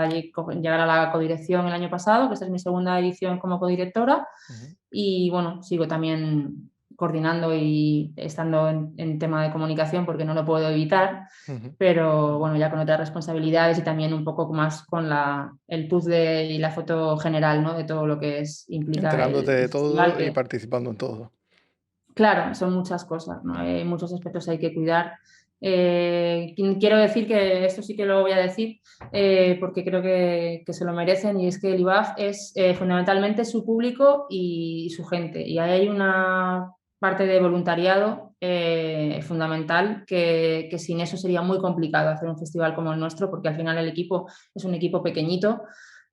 llegar a la codirección el año pasado, que esta es mi segunda edición como codirectora, Ujú, y bueno, sigo también coordinando y estando en tema de comunicación porque no lo puedo evitar, ujú. pero bueno, ya con otras responsabilidades y también un poco más con el puzzle y la foto general, ¿no? De todo lo que implica Enterándote el de festival, todo y que participando en todo. claro, son muchas cosas, ¿no? Hay muchos aspectos hay que cuidar. Quiero decir que esto sí que lo voy a decir porque creo que se lo merecen y es que el IBAF es fundamentalmente su público y su gente y ahí hay una parte de voluntariado fundamental que sin eso sería muy complicado hacer un festival como el nuestro porque al final el equipo es un equipo pequeñito,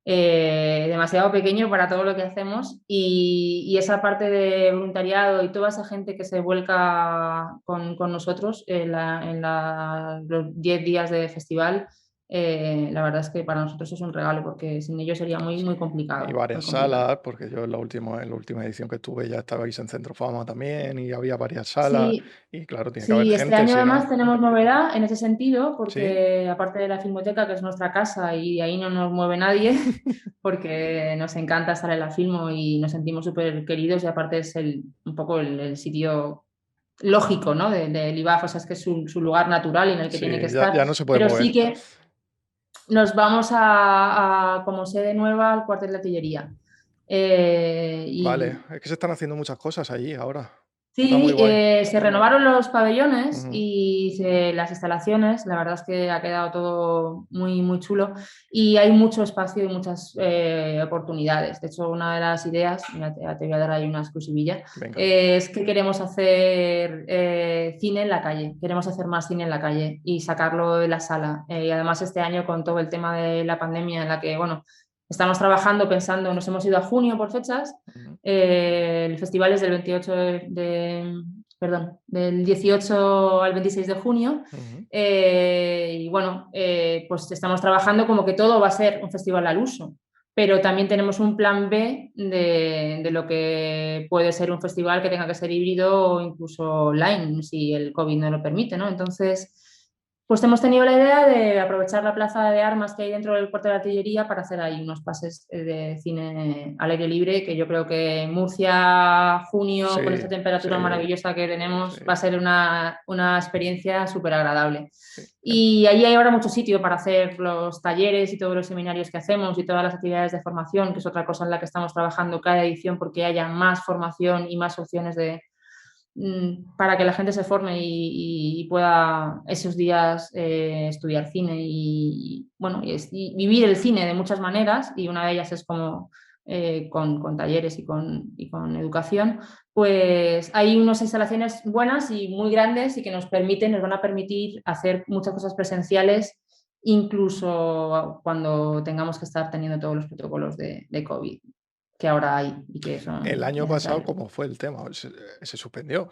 demasiado pequeño para todo lo que hacemos y esa parte de voluntariado y toda esa gente que se vuelca con nosotros los 10 días de festival, la verdad es que para nosotros es un regalo porque sin ello sería muy, muy Y complicado, muy varias complicado. salas, porque yo en la última edición que estuve ya estabais en Centro Fama también y había varias salas Sí, y claro, tiene que haber sí, este gente, año si además no. tenemos novedad en ese sentido, ¿Sí? porque aparte de la Filmoteca, que es nuestra casa y ahí no nos mueve nadie, porque nos encanta estar en la Filmo y nos sentimos súper queridos y aparte es un poco el sitio lógico, ¿no? Del IBAF, o sea, es que es su lugar natural en el que tiene que Sí, ya estar, no se puede pero sí mover. que nos vamos como sede nueva al cuartel de artillería. Vale, Y es que se están haciendo muchas cosas allí ahora. Está muy sí, guay. se renovaron los pabellones Ujú, y las instalaciones, la verdad es que ha quedado todo muy, muy chulo y hay mucho espacio y muchas oportunidades. De hecho, una de las ideas, mira, te voy a dar ahí una exclusivilla, venga. es que queremos hacer cine en la calle, queremos hacer más cine en la calle y sacarlo de la sala. Y además este año con todo el tema de la pandemia en la que, bueno, estamos trabajando, pensando, nos hemos ido a junio por fechas. Ujú, El festival es del 28 perdón, del 18 al 26 de junio. ujú. Y bueno, pues estamos trabajando como que todo va a ser un festival al uso, pero también tenemos un plan B de lo que puede ser un festival que tenga que ser híbrido o incluso online, si el COVID no lo permite, ¿no? Entonces, pues hemos tenido la idea de aprovechar la plaza de armas que hay dentro del cuartel de artillería para hacer ahí unos pases de cine al aire libre, que yo creo que Murcia, junio, con Sí, esta sí, temperatura maravillosa que sí, tenemos, va a ser una experiencia súper agradable. sí. Y allí hay ahora mucho sitio para hacer los talleres y todos los seminarios que hacemos y todas las actividades de formación, que es otra cosa en la que estamos trabajando cada edición porque haya más formación y más opciones para que la gente se forme y pueda esos días estudiar cine bueno, y vivir el cine de muchas maneras, y una de ellas es como con talleres y con educación. Pues hay unas instalaciones buenas y muy grandes y que nos van a permitir hacer muchas cosas presenciales, incluso cuando tengamos que estar teniendo todos los protocolos de COVID que ahora hay y que El son año pasado, necesarios. ¿cómo fue el tema? Se suspendió,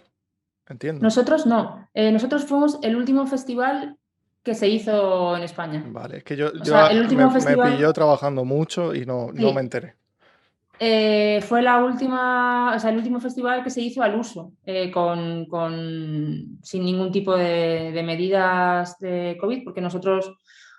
entiendo. Nosotros no. Nosotros fuimos el último festival que se hizo en España. Vale, es que yo, O yo sea, a- el me, último me pilló festival, trabajando mucho y no me sí, enteré. fue la última, o sea, el último festival que se hizo al uso, sin ningún tipo de medidas de COVID, porque nosotros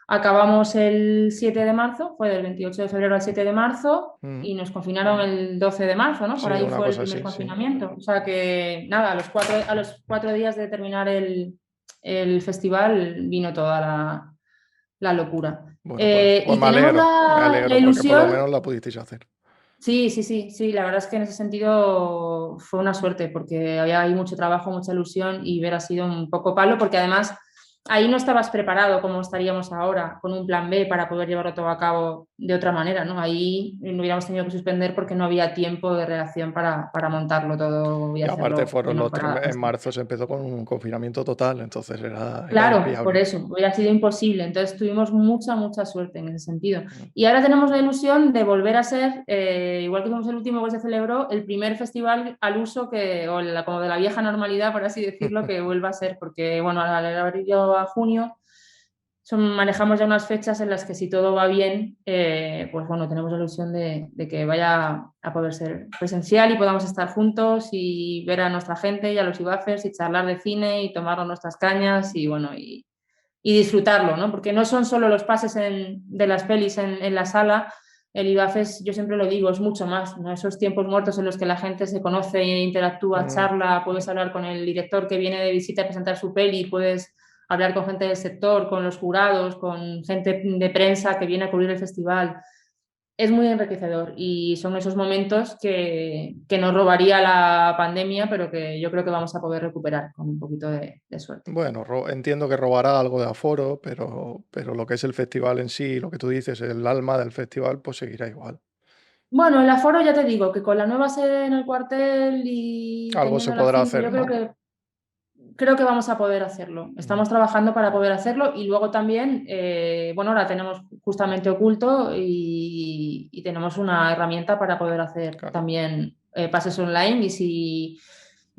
acabamos el 7 de marzo, fue del 28 de febrero al 7 de marzo, Mm, y nos confinaron el 12 de marzo, ¿no? Por sí, ahí una fue el cosa primer así, sí. confinamiento. O sea que, nada, a los 4 días de terminar el festival vino toda la locura. Bueno, pues Y tenemos me la alegro porque por lo ilusión. menos la pudisteis hacer. Sí, sí, sí, sí, la verdad es que en ese sentido fue una suerte porque había ahí mucho trabajo, mucha ilusión, y ver ha sido un poco palo porque además ahí no estabas preparado como estaríamos ahora con un plan B para poder llevarlo todo a cabo de otra manera, ¿no? Ahí no hubiéramos tenido que suspender porque no había tiempo de reacción para montarlo todo y Y aparte hacerlo fueron que no los tres fuera meses, en así. marzo se empezó con un confinamiento total, entonces era Claro, por inviable. eso, hubiera sido imposible. Entonces tuvimos mucha, mucha suerte en ese sentido. Mm. Y ahora tenemos la ilusión de volver a ser, igual que fuimos el último que se celebró, el primer festival al uso como de la vieja normalidad, por así decirlo, que vuelva a ser, porque bueno, al abrir yo a junio, manejamos ya unas fechas en las que si todo va bien, pues bueno, tenemos la ilusión de que vaya a poder ser presencial y podamos estar juntos y ver a nuestra gente y a los ibafers y charlar de cine y tomarnos nuestras cañas y bueno, y disfrutarlo, ¿no? Porque no son solo los pases de las pelis en la sala. El IBAFES, yo siempre lo digo, es mucho más, ¿no? Esos tiempos muertos en los que la gente se conoce, interactúa, Mm, charla, puedes hablar con el director que viene de visita a presentar su peli, puedes hablar con gente del sector, con los jurados, con gente de prensa que viene a cubrir el festival. Es muy enriquecedor y son esos momentos que nos robaría la pandemia, pero que yo creo que vamos a poder recuperar con un poquito de suerte. bueno, entiendo que robará algo de aforo, pero lo que es el festival en sí, lo que tú dices, el alma del festival, pues seguirá igual. Bueno, el aforo ya te digo que con la nueva sede en el cuartel y Algo se teniendo la podrá 5, hacer, yo ¿no? creo que vamos a poder hacerlo. Mm, Estamos trabajando para poder hacerlo y luego también, bueno, ahora tenemos justamente Oculto y tenemos una herramienta para poder hacer claro. también pases online y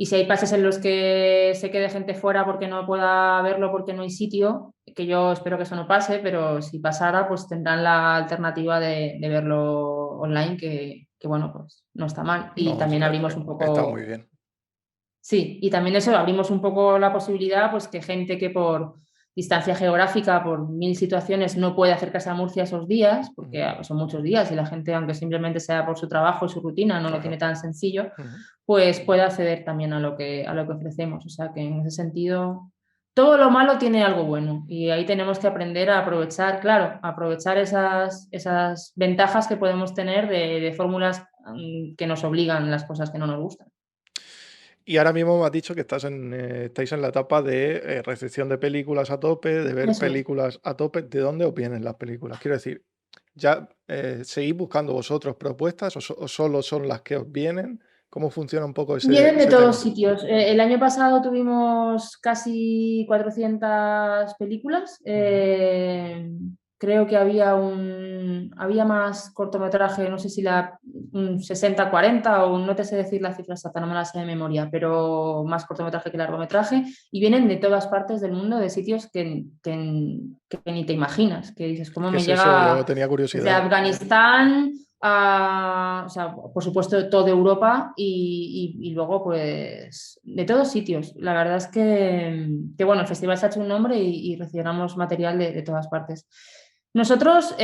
si hay pases en los que se quede gente fuera porque no pueda verlo porque no hay sitio, que yo espero que eso no pase, pero si pasara, pues tendrán la alternativa de verlo online, que bueno, pues no está mal. Y No, también abrimos un está muy poco. bien. Sí, y también eso, abrimos un poco la posibilidad, pues que gente que por distancia geográfica, por mil situaciones, no puede acercarse a Murcia esos días, porque Ujú, son muchos días y la gente, aunque simplemente sea por su trabajo y su rutina, no lo tiene claro. tan sencillo, Ujú. pues puede acceder también a lo que ofrecemos. O sea que en ese sentido, todo lo malo tiene algo bueno y ahí tenemos que aprender a aprovechar, claro, aprovechar esas ventajas que podemos tener de fórmulas que nos obligan las cosas que no nos gustan. Y ahora mismo me has dicho que estáis en la etapa de recepción de películas a tope, de ver Eso es. películas a tope. ¿De dónde os vienen las películas? Quiero decir, ¿ya seguís buscando vosotros propuestas o solo son las que os vienen? ¿Cómo funciona un poco Vienen de ese todos tema? sitios. El año pasado tuvimos casi 400 películas. Ujú, Creo que había más cortometraje, no sé si un 60-40 o no te sé decir la cifra exacta, no me la sé de memoria, pero más cortometraje que largometraje. Y vienen de todas partes del mundo, de sitios que ni te imaginas, que dices, ¿cómo ¿qué me es eso? Yo llega tenía desde curiosidad. Afganistán? O sea, por supuesto, toda Europa y luego, pues, de todos sitios. La verdad es que bueno, el festival se ha hecho un nombre y recibimos material de todas partes. Nosotros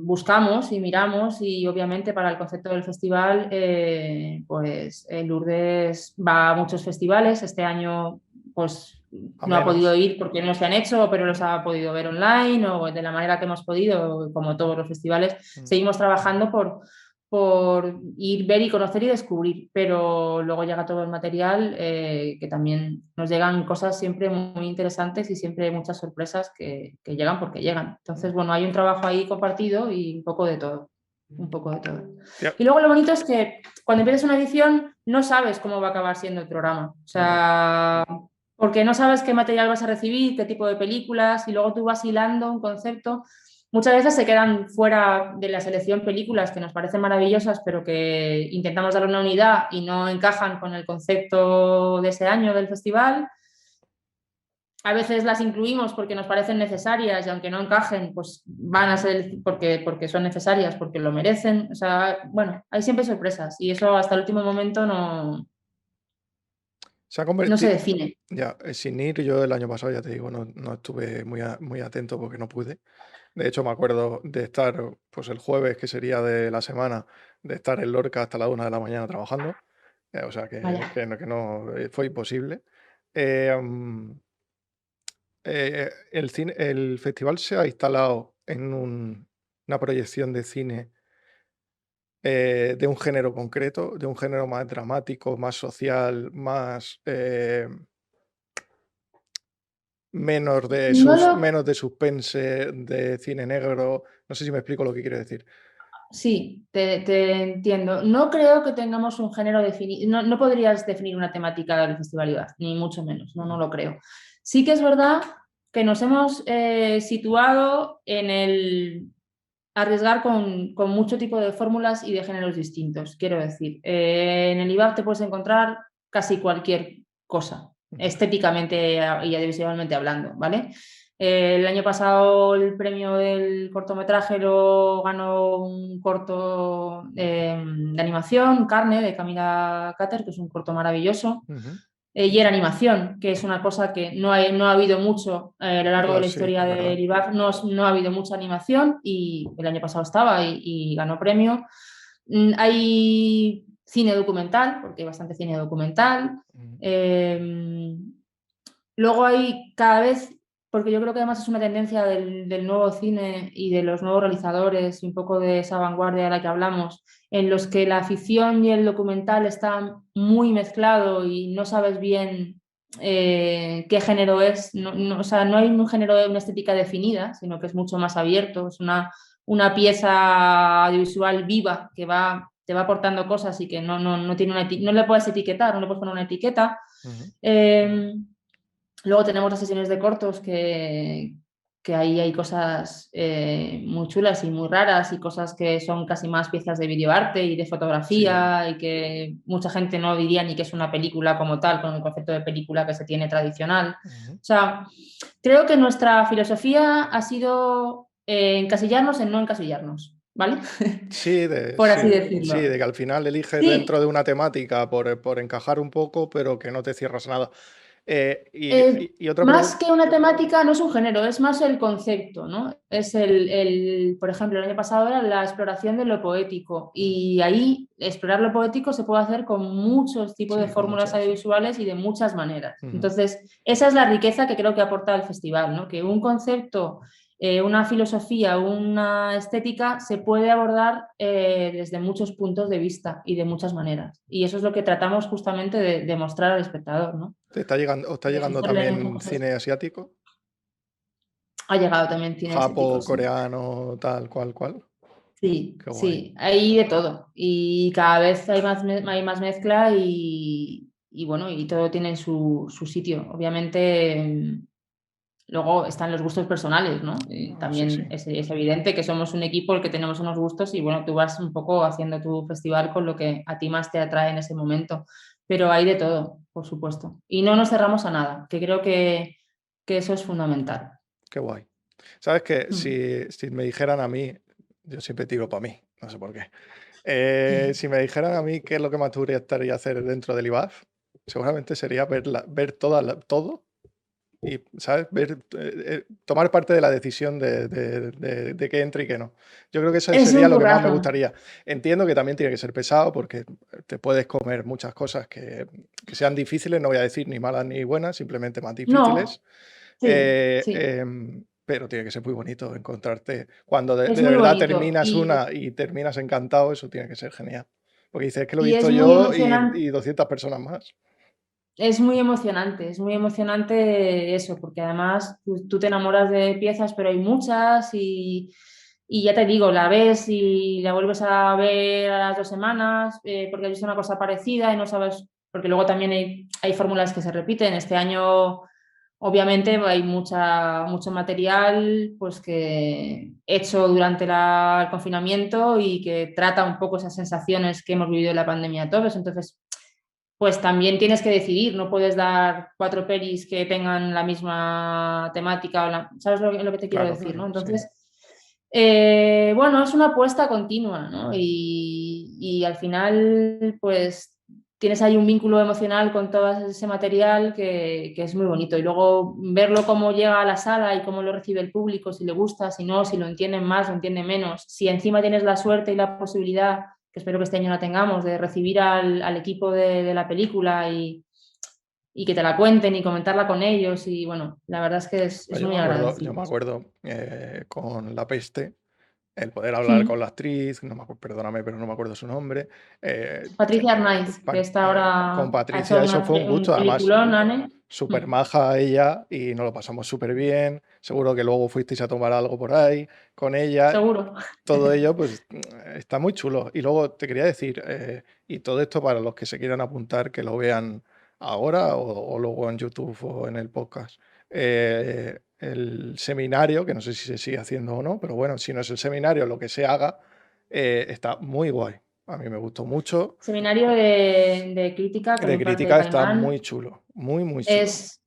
buscamos y miramos y obviamente para el concepto del festival, pues Lourdes va a muchos festivales. Este año, pues A no ha podido menos. ir porque no se han hecho, pero los ha podido ver online o de la manera que hemos podido, como todos los festivales. Mm, Seguimos trabajando por ir, ver y conocer y descubrir, pero luego llega todo el material, que también nos llegan cosas siempre muy interesantes y siempre muchas sorpresas que llegan porque llegan. Entonces, bueno, hay un trabajo ahí compartido y un poco de todo, un poco de todo. Ya. Y luego lo bonito es que cuando empiezas una edición no sabes cómo va a acabar siendo el programa, o sea, porque no sabes qué material vas a recibir, qué tipo de películas, y luego tú vas hilando un concepto. Muchas veces se quedan fuera de la selección películas que nos parecen maravillosas, pero que intentamos darle una unidad y no encajan con el concepto de ese año del festival. A veces las incluimos porque nos parecen necesarias y aunque no encajen, pues van a ser porque son necesarias, porque lo merecen. O sea, bueno, hay siempre sorpresas y eso hasta el último momento Se ha no se convertido. define. Ya, sin ir, yo el año pasado, ya te digo, no estuve muy atento porque no pude. De hecho, me acuerdo de estar, pues el jueves, que sería de la semana, de estar en Lorca hasta la 1 de la mañana trabajando. O sea, Vaya. fue imposible. Eh, mm, el festival se ha instalado en una proyección de cine de un género concreto, de un género más dramático, más social, más No lo, menos de suspense, de cine negro. No sé si me explico lo que quiero decir. Sí, te entiendo. No creo que tengamos un género definido. No, no podrías definir una temática del Festival IVA, ni mucho menos. No, no lo creo. Sí que es verdad que nos hemos situado en el arriesgar con mucho tipo de fórmulas y de géneros distintos. Quiero decir, en el IVA te puedes encontrar casi cualquier cosa, estéticamente y audiovisualmente hablando, ¿vale? El año pasado el premio del cortometraje lo ganó un corto de animación, Carne, de Camila Cater, que es un corto maravilloso. Ujú. Y era animación, que es una cosa que no ha habido mucho a lo largo de Ya, la sí, historia es verdad. del IVAF, no ha habido mucha animación y el año pasado estaba y ganó premio. Hay cine documental, porque hay bastante cine documental. Ujú. Eh, Luego hay cada vez, porque yo creo que además es una tendencia del nuevo cine y de los nuevos realizadores y un poco de esa vanguardia de la que hablamos, en los que la ficción y el documental están muy mezclado y no sabes bien qué género es. O sea, no hay un género de una estética definida, sino que es mucho más abierto, es una pieza audiovisual viva que te va aportando cosas y que no tiene no le puedes etiquetar, no le puedes poner una etiqueta. Ujú. Eh, Luego tenemos las sesiones de cortos que ahí hay cosas muy chulas y muy raras y cosas que son casi más piezas de videoarte y de Sí. fotografía y que mucha gente no diría ni que es una película como tal, con el concepto de película que se tiene tradicional. Ujú. O sea, creo que nuestra filosofía ha sido encasillarnos en no encasillarnos, ¿vale? Por así Sí, decirlo. de que al final eliges Sí, dentro de una temática por encajar un poco, pero que no te cierras a nada. Y otra más pregunta. que una temática, no es un género, es más el concepto, ¿no? Es por ejemplo, el año pasado era la exploración de lo poético y ahí explorar lo poético se puede hacer con muchos tipos de Sí, con fórmulas muchas. audiovisuales y de muchas maneras. Ujú. Entonces, esa es la riqueza que creo que aporta el festival, ¿no? Que un concepto, una filosofía, una estética se puede abordar desde muchos puntos de vista y de muchas maneras. Y eso es lo que tratamos justamente de mostrar al espectador, ¿no? ¿Os está De llegando ofrecerle un también poco cine asiático? Ha llegado también cine asiático, Japo, sí. coreano, tal, cual. Sí, Qué guay. sí, hay de todo. Y cada vez hay más mezcla y bueno, y todo tiene su sitio. Obviamente, luego están los gustos personales, ¿no? Y Ah, sí, también sí. es evidente que somos un equipo el que tenemos unos gustos y bueno, tú vas un poco haciendo tu festival con lo que a ti más te atrae en ese momento. Pero hay de todo, por supuesto. Y no nos cerramos a nada, que creo que eso es fundamental. Qué guay. ¿Sabes qué? Mm. Si me dijeran a mí, yo siempre tiro para mí, no sé por qué. Si me dijeran a mí qué es lo que más te gustaría hacer dentro del IVAF, seguramente sería ver todo y, ¿sabes? Tomar parte de la decisión de qué entre y qué no. Yo creo que eso Es sería un lo que más me currazo. gustaría. Entiendo que también tiene que ser pesado porque te puedes comer muchas cosas que sean difíciles, no voy a decir ni malas ni buenas, simplemente más No, difíciles. sí, Eh, sí. em, pero tiene que ser muy bonito encontrarte cuando de Es de muy verdad bonito terminas una y terminas encantado, eso tiene que ser genial. Porque dices: "Es que lo he y visto es muy yo emocionante. y 200 personas más". Es muy emocionante eso, porque además tú te enamoras de piezas, pero hay muchas y ya te digo, la ves y la vuelves a ver a las 2 semanas porque has visto una cosa parecida y no sabes, porque luego también hay fórmulas que se repiten. Este año, obviamente, hay mucho material pues, que hecho durante el confinamiento y que trata un poco esas sensaciones que hemos vivido en la pandemia todos. Entonces, pues también tienes que decidir, no puedes dar 4 pelis que tengan la misma temática, ¿sabes lo que te quiero Claro, decir, no? claro, sí. Entonces, bueno, es una apuesta continua, ¿no? Y al final, pues tienes ahí un vínculo emocional con todo ese material que es muy bonito. Y luego verlo cómo llega a la sala y cómo lo recibe el público, si le gusta, si no, si lo entienden más, lo entienden menos. Si encima tienes la suerte y la posibilidad, que espero que este año la tengamos, de recibir al equipo de la película y que te la cuenten y comentarla con ellos. Y bueno, la verdad es que es Yo muy me acuerdo yo agradecido. me acuerdo, con La Peste, el poder hablar con Mm. la actriz, no me acu perdóname, pero no me acuerdo su nombre, Patricia Arnaiz, que está con ahora, ha hecho Patricia, eso fue un un gusto, además peliculón, Anne. súper Mm. maja ella y nos lo pasamos súper bien. Seguro que luego fuisteis a tomar algo por ahí con ella. Seguro. Todo ello, pues, está muy chulo. Y luego te quería decir, y todo esto para los que se quieran apuntar, que lo vean ahora o luego en YouTube o en el podcast. El seminario, que no sé si se sigue haciendo o no, pero bueno, si no es el seminario, lo que se haga, está muy guay. A mí me gustó mucho. Seminario de crítica que lo De imparte crítica está muy Caimán. chulo, muy, muy chulo. Es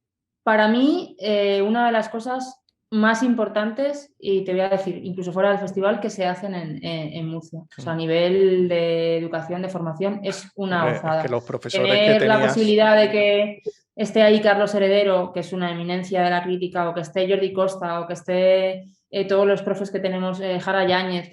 para mí una de las cosas más importantes, y te voy a decir, incluso fuera del festival, que se hacen en Murcia. O sea, a Mm. nivel de educación, de formación, es una Hombre, es que gozada. los profesores que Tener la tenías, posibilidad de que esté ahí Carlos Heredero, que es una eminencia de la crítica, o que esté Jordi Costa, o que esté todos los profes que tenemos, Jara Yáñez,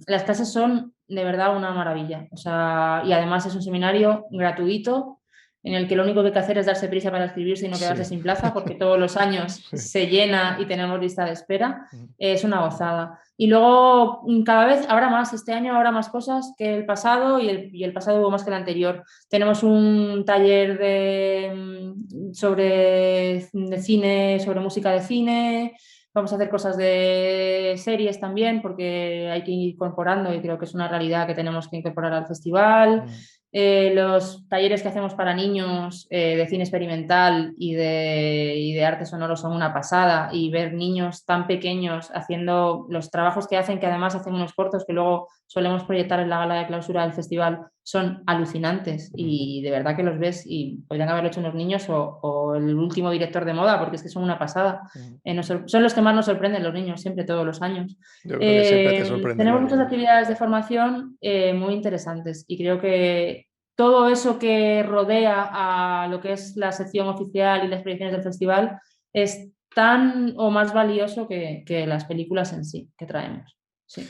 las clases son de verdad una maravilla. O sea, y además es un seminario gratuito en el que lo único que hay que hacer es darse prisa para inscribirse y no quedarse sí. sin plaza, porque todos los años Sí. se llena y tenemos lista de espera. Mm. Es una gozada. Y luego cada vez habrá más, este año habrá más cosas que el pasado y el pasado hubo más que el anterior. Tenemos un taller de cine, sobre música de cine. Vamos a hacer cosas de series también, porque hay que ir incorporando y creo que es una realidad que tenemos que incorporar al festival. Mm. Los talleres que hacemos para niños de cine experimental y de arte sonoro son una pasada, y ver niños tan pequeños haciendo los trabajos que hacen, que además hacen unos cortos que luego solemos proyectar en la gala de clausura del festival, son alucinantes Mm. y de verdad que los ves y podrían haberlo hecho unos niños o el último director de moda, porque es que son una pasada. Mm. Son los que más nos sorprenden los niños, siempre, todos los años. Yo creo que siempre te sorprenden Tenemos los muchas niños. actividades de formación muy interesantes y creo que todo eso que rodea a lo que es la sección oficial y las proyecciones del festival es tan o más valioso que las películas en sí que traemos. Sí.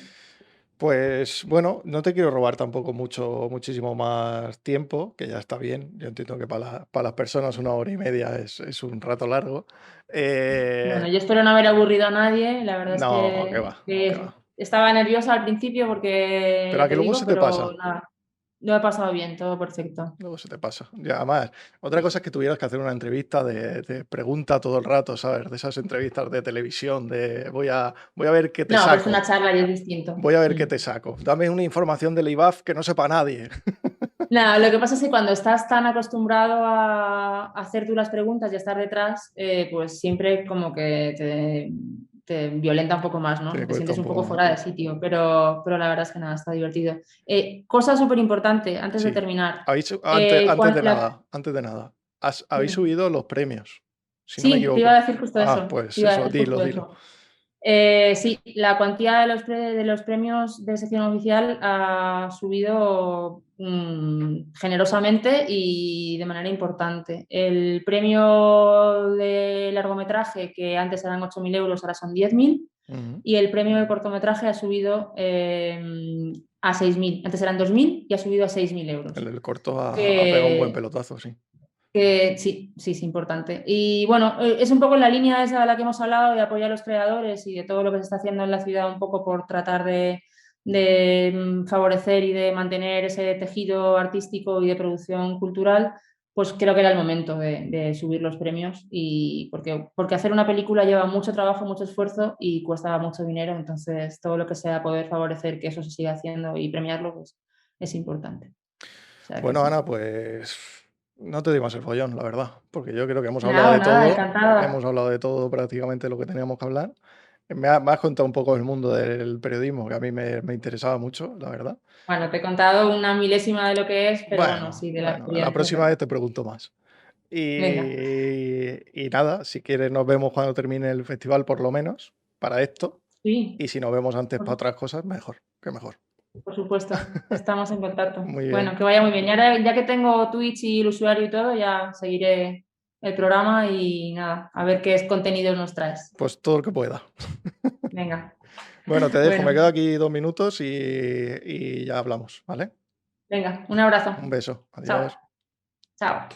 Pues bueno, no te quiero robar tampoco muchísimo más tiempo, que ya está bien. Yo entiendo que para las personas 1 hora y media es un rato largo. Bueno, Eh, yo espero no haber aburrido a nadie. La verdad es no, qué va, qué que va. estaba nerviosa al principio porque, Pero ya a que te luego digo, se te pero pasa. nada, lo he pasado bien, todo perfecto. Luego se te pasa. Ya, además, otra cosa es que tuvieras que hacer una entrevista de pregunta todo el rato, ¿sabes? De esas entrevistas de televisión, de voy a ver qué te No, pero es una saco. charla y es distinto. Voy a ver qué Mm. te saco. Dame una información del IBAF que no sepa nadie. Nada, lo que pasa es que cuando estás tan acostumbrado a hacer tú las preguntas y a estar detrás, pues siempre como que te violenta un poco más, ¿no? Te Te cuesta sientes un un poco poco más. fuera de sitio, pero la verdad es que nada, está divertido. Cosa súper importante, antes de Sí. terminar. Antes, La, antes de nada, habéis dime. subido los premios, si no me Sí, te iba equivoco. a decir justo Ah, eso. Te pues iba a eso, decir justo dilo, dilo. eso. Sí, la cuantía de los premios de sección oficial ha subido generosamente y de manera importante. El premio de largometraje, que antes eran 8.000 euros, ahora son 10.000, Ujú. y el premio de cortometraje ha subido a 6.000. Antes eran 2.000 y ha subido a 6.000 El euros. del corto ha pegado un buen Que pelotazo, sí. Que sí, sí, es importante. Y bueno, es un poco en la línea esa de la que hemos hablado, de apoyar a los creadores y de todo lo que se está haciendo en la ciudad, un poco por tratar de favorecer y de mantener ese tejido artístico y de producción cultural, pues creo que era el momento de subir los premios. Y porque hacer una película lleva mucho trabajo, mucho esfuerzo y cuesta mucho dinero, entonces todo lo que sea poder favorecer que eso se siga haciendo y premiarlo, pues es importante. O sea que Bueno, sí. Ana, pues no te digo más el follón, la verdad, porque yo creo que Nada, nada, encantada. hemos hablado de todo prácticamente lo que teníamos que hablar. Me has contado un poco el mundo del periodismo, que a mí me interesaba mucho, la verdad. Bueno, te he contado una milésima de lo que es, pero bueno, Bueno, sí, de la bueno, la experiencia, próxima claro. vez te pregunto más. Venga, Y nada, si quieres nos vemos cuando termine el festival por lo menos, para esto. sí, Y si nos vemos antes para por, otras cosas, mejor, que mejor. por supuesto, estamos en contacto. Muy Bueno, bien. que vaya muy bien. Y ahora, ya que tengo Twitch y el usuario y todo, ya seguiré el programa y nada, a ver qué contenidos nos traes. Pues todo lo que pueda. Venga, Bueno, te dejo, me bueno, quedo aquí 2 minutos y ya hablamos, ¿vale? venga, un abrazo. Un beso. Chao, Adiós. chao.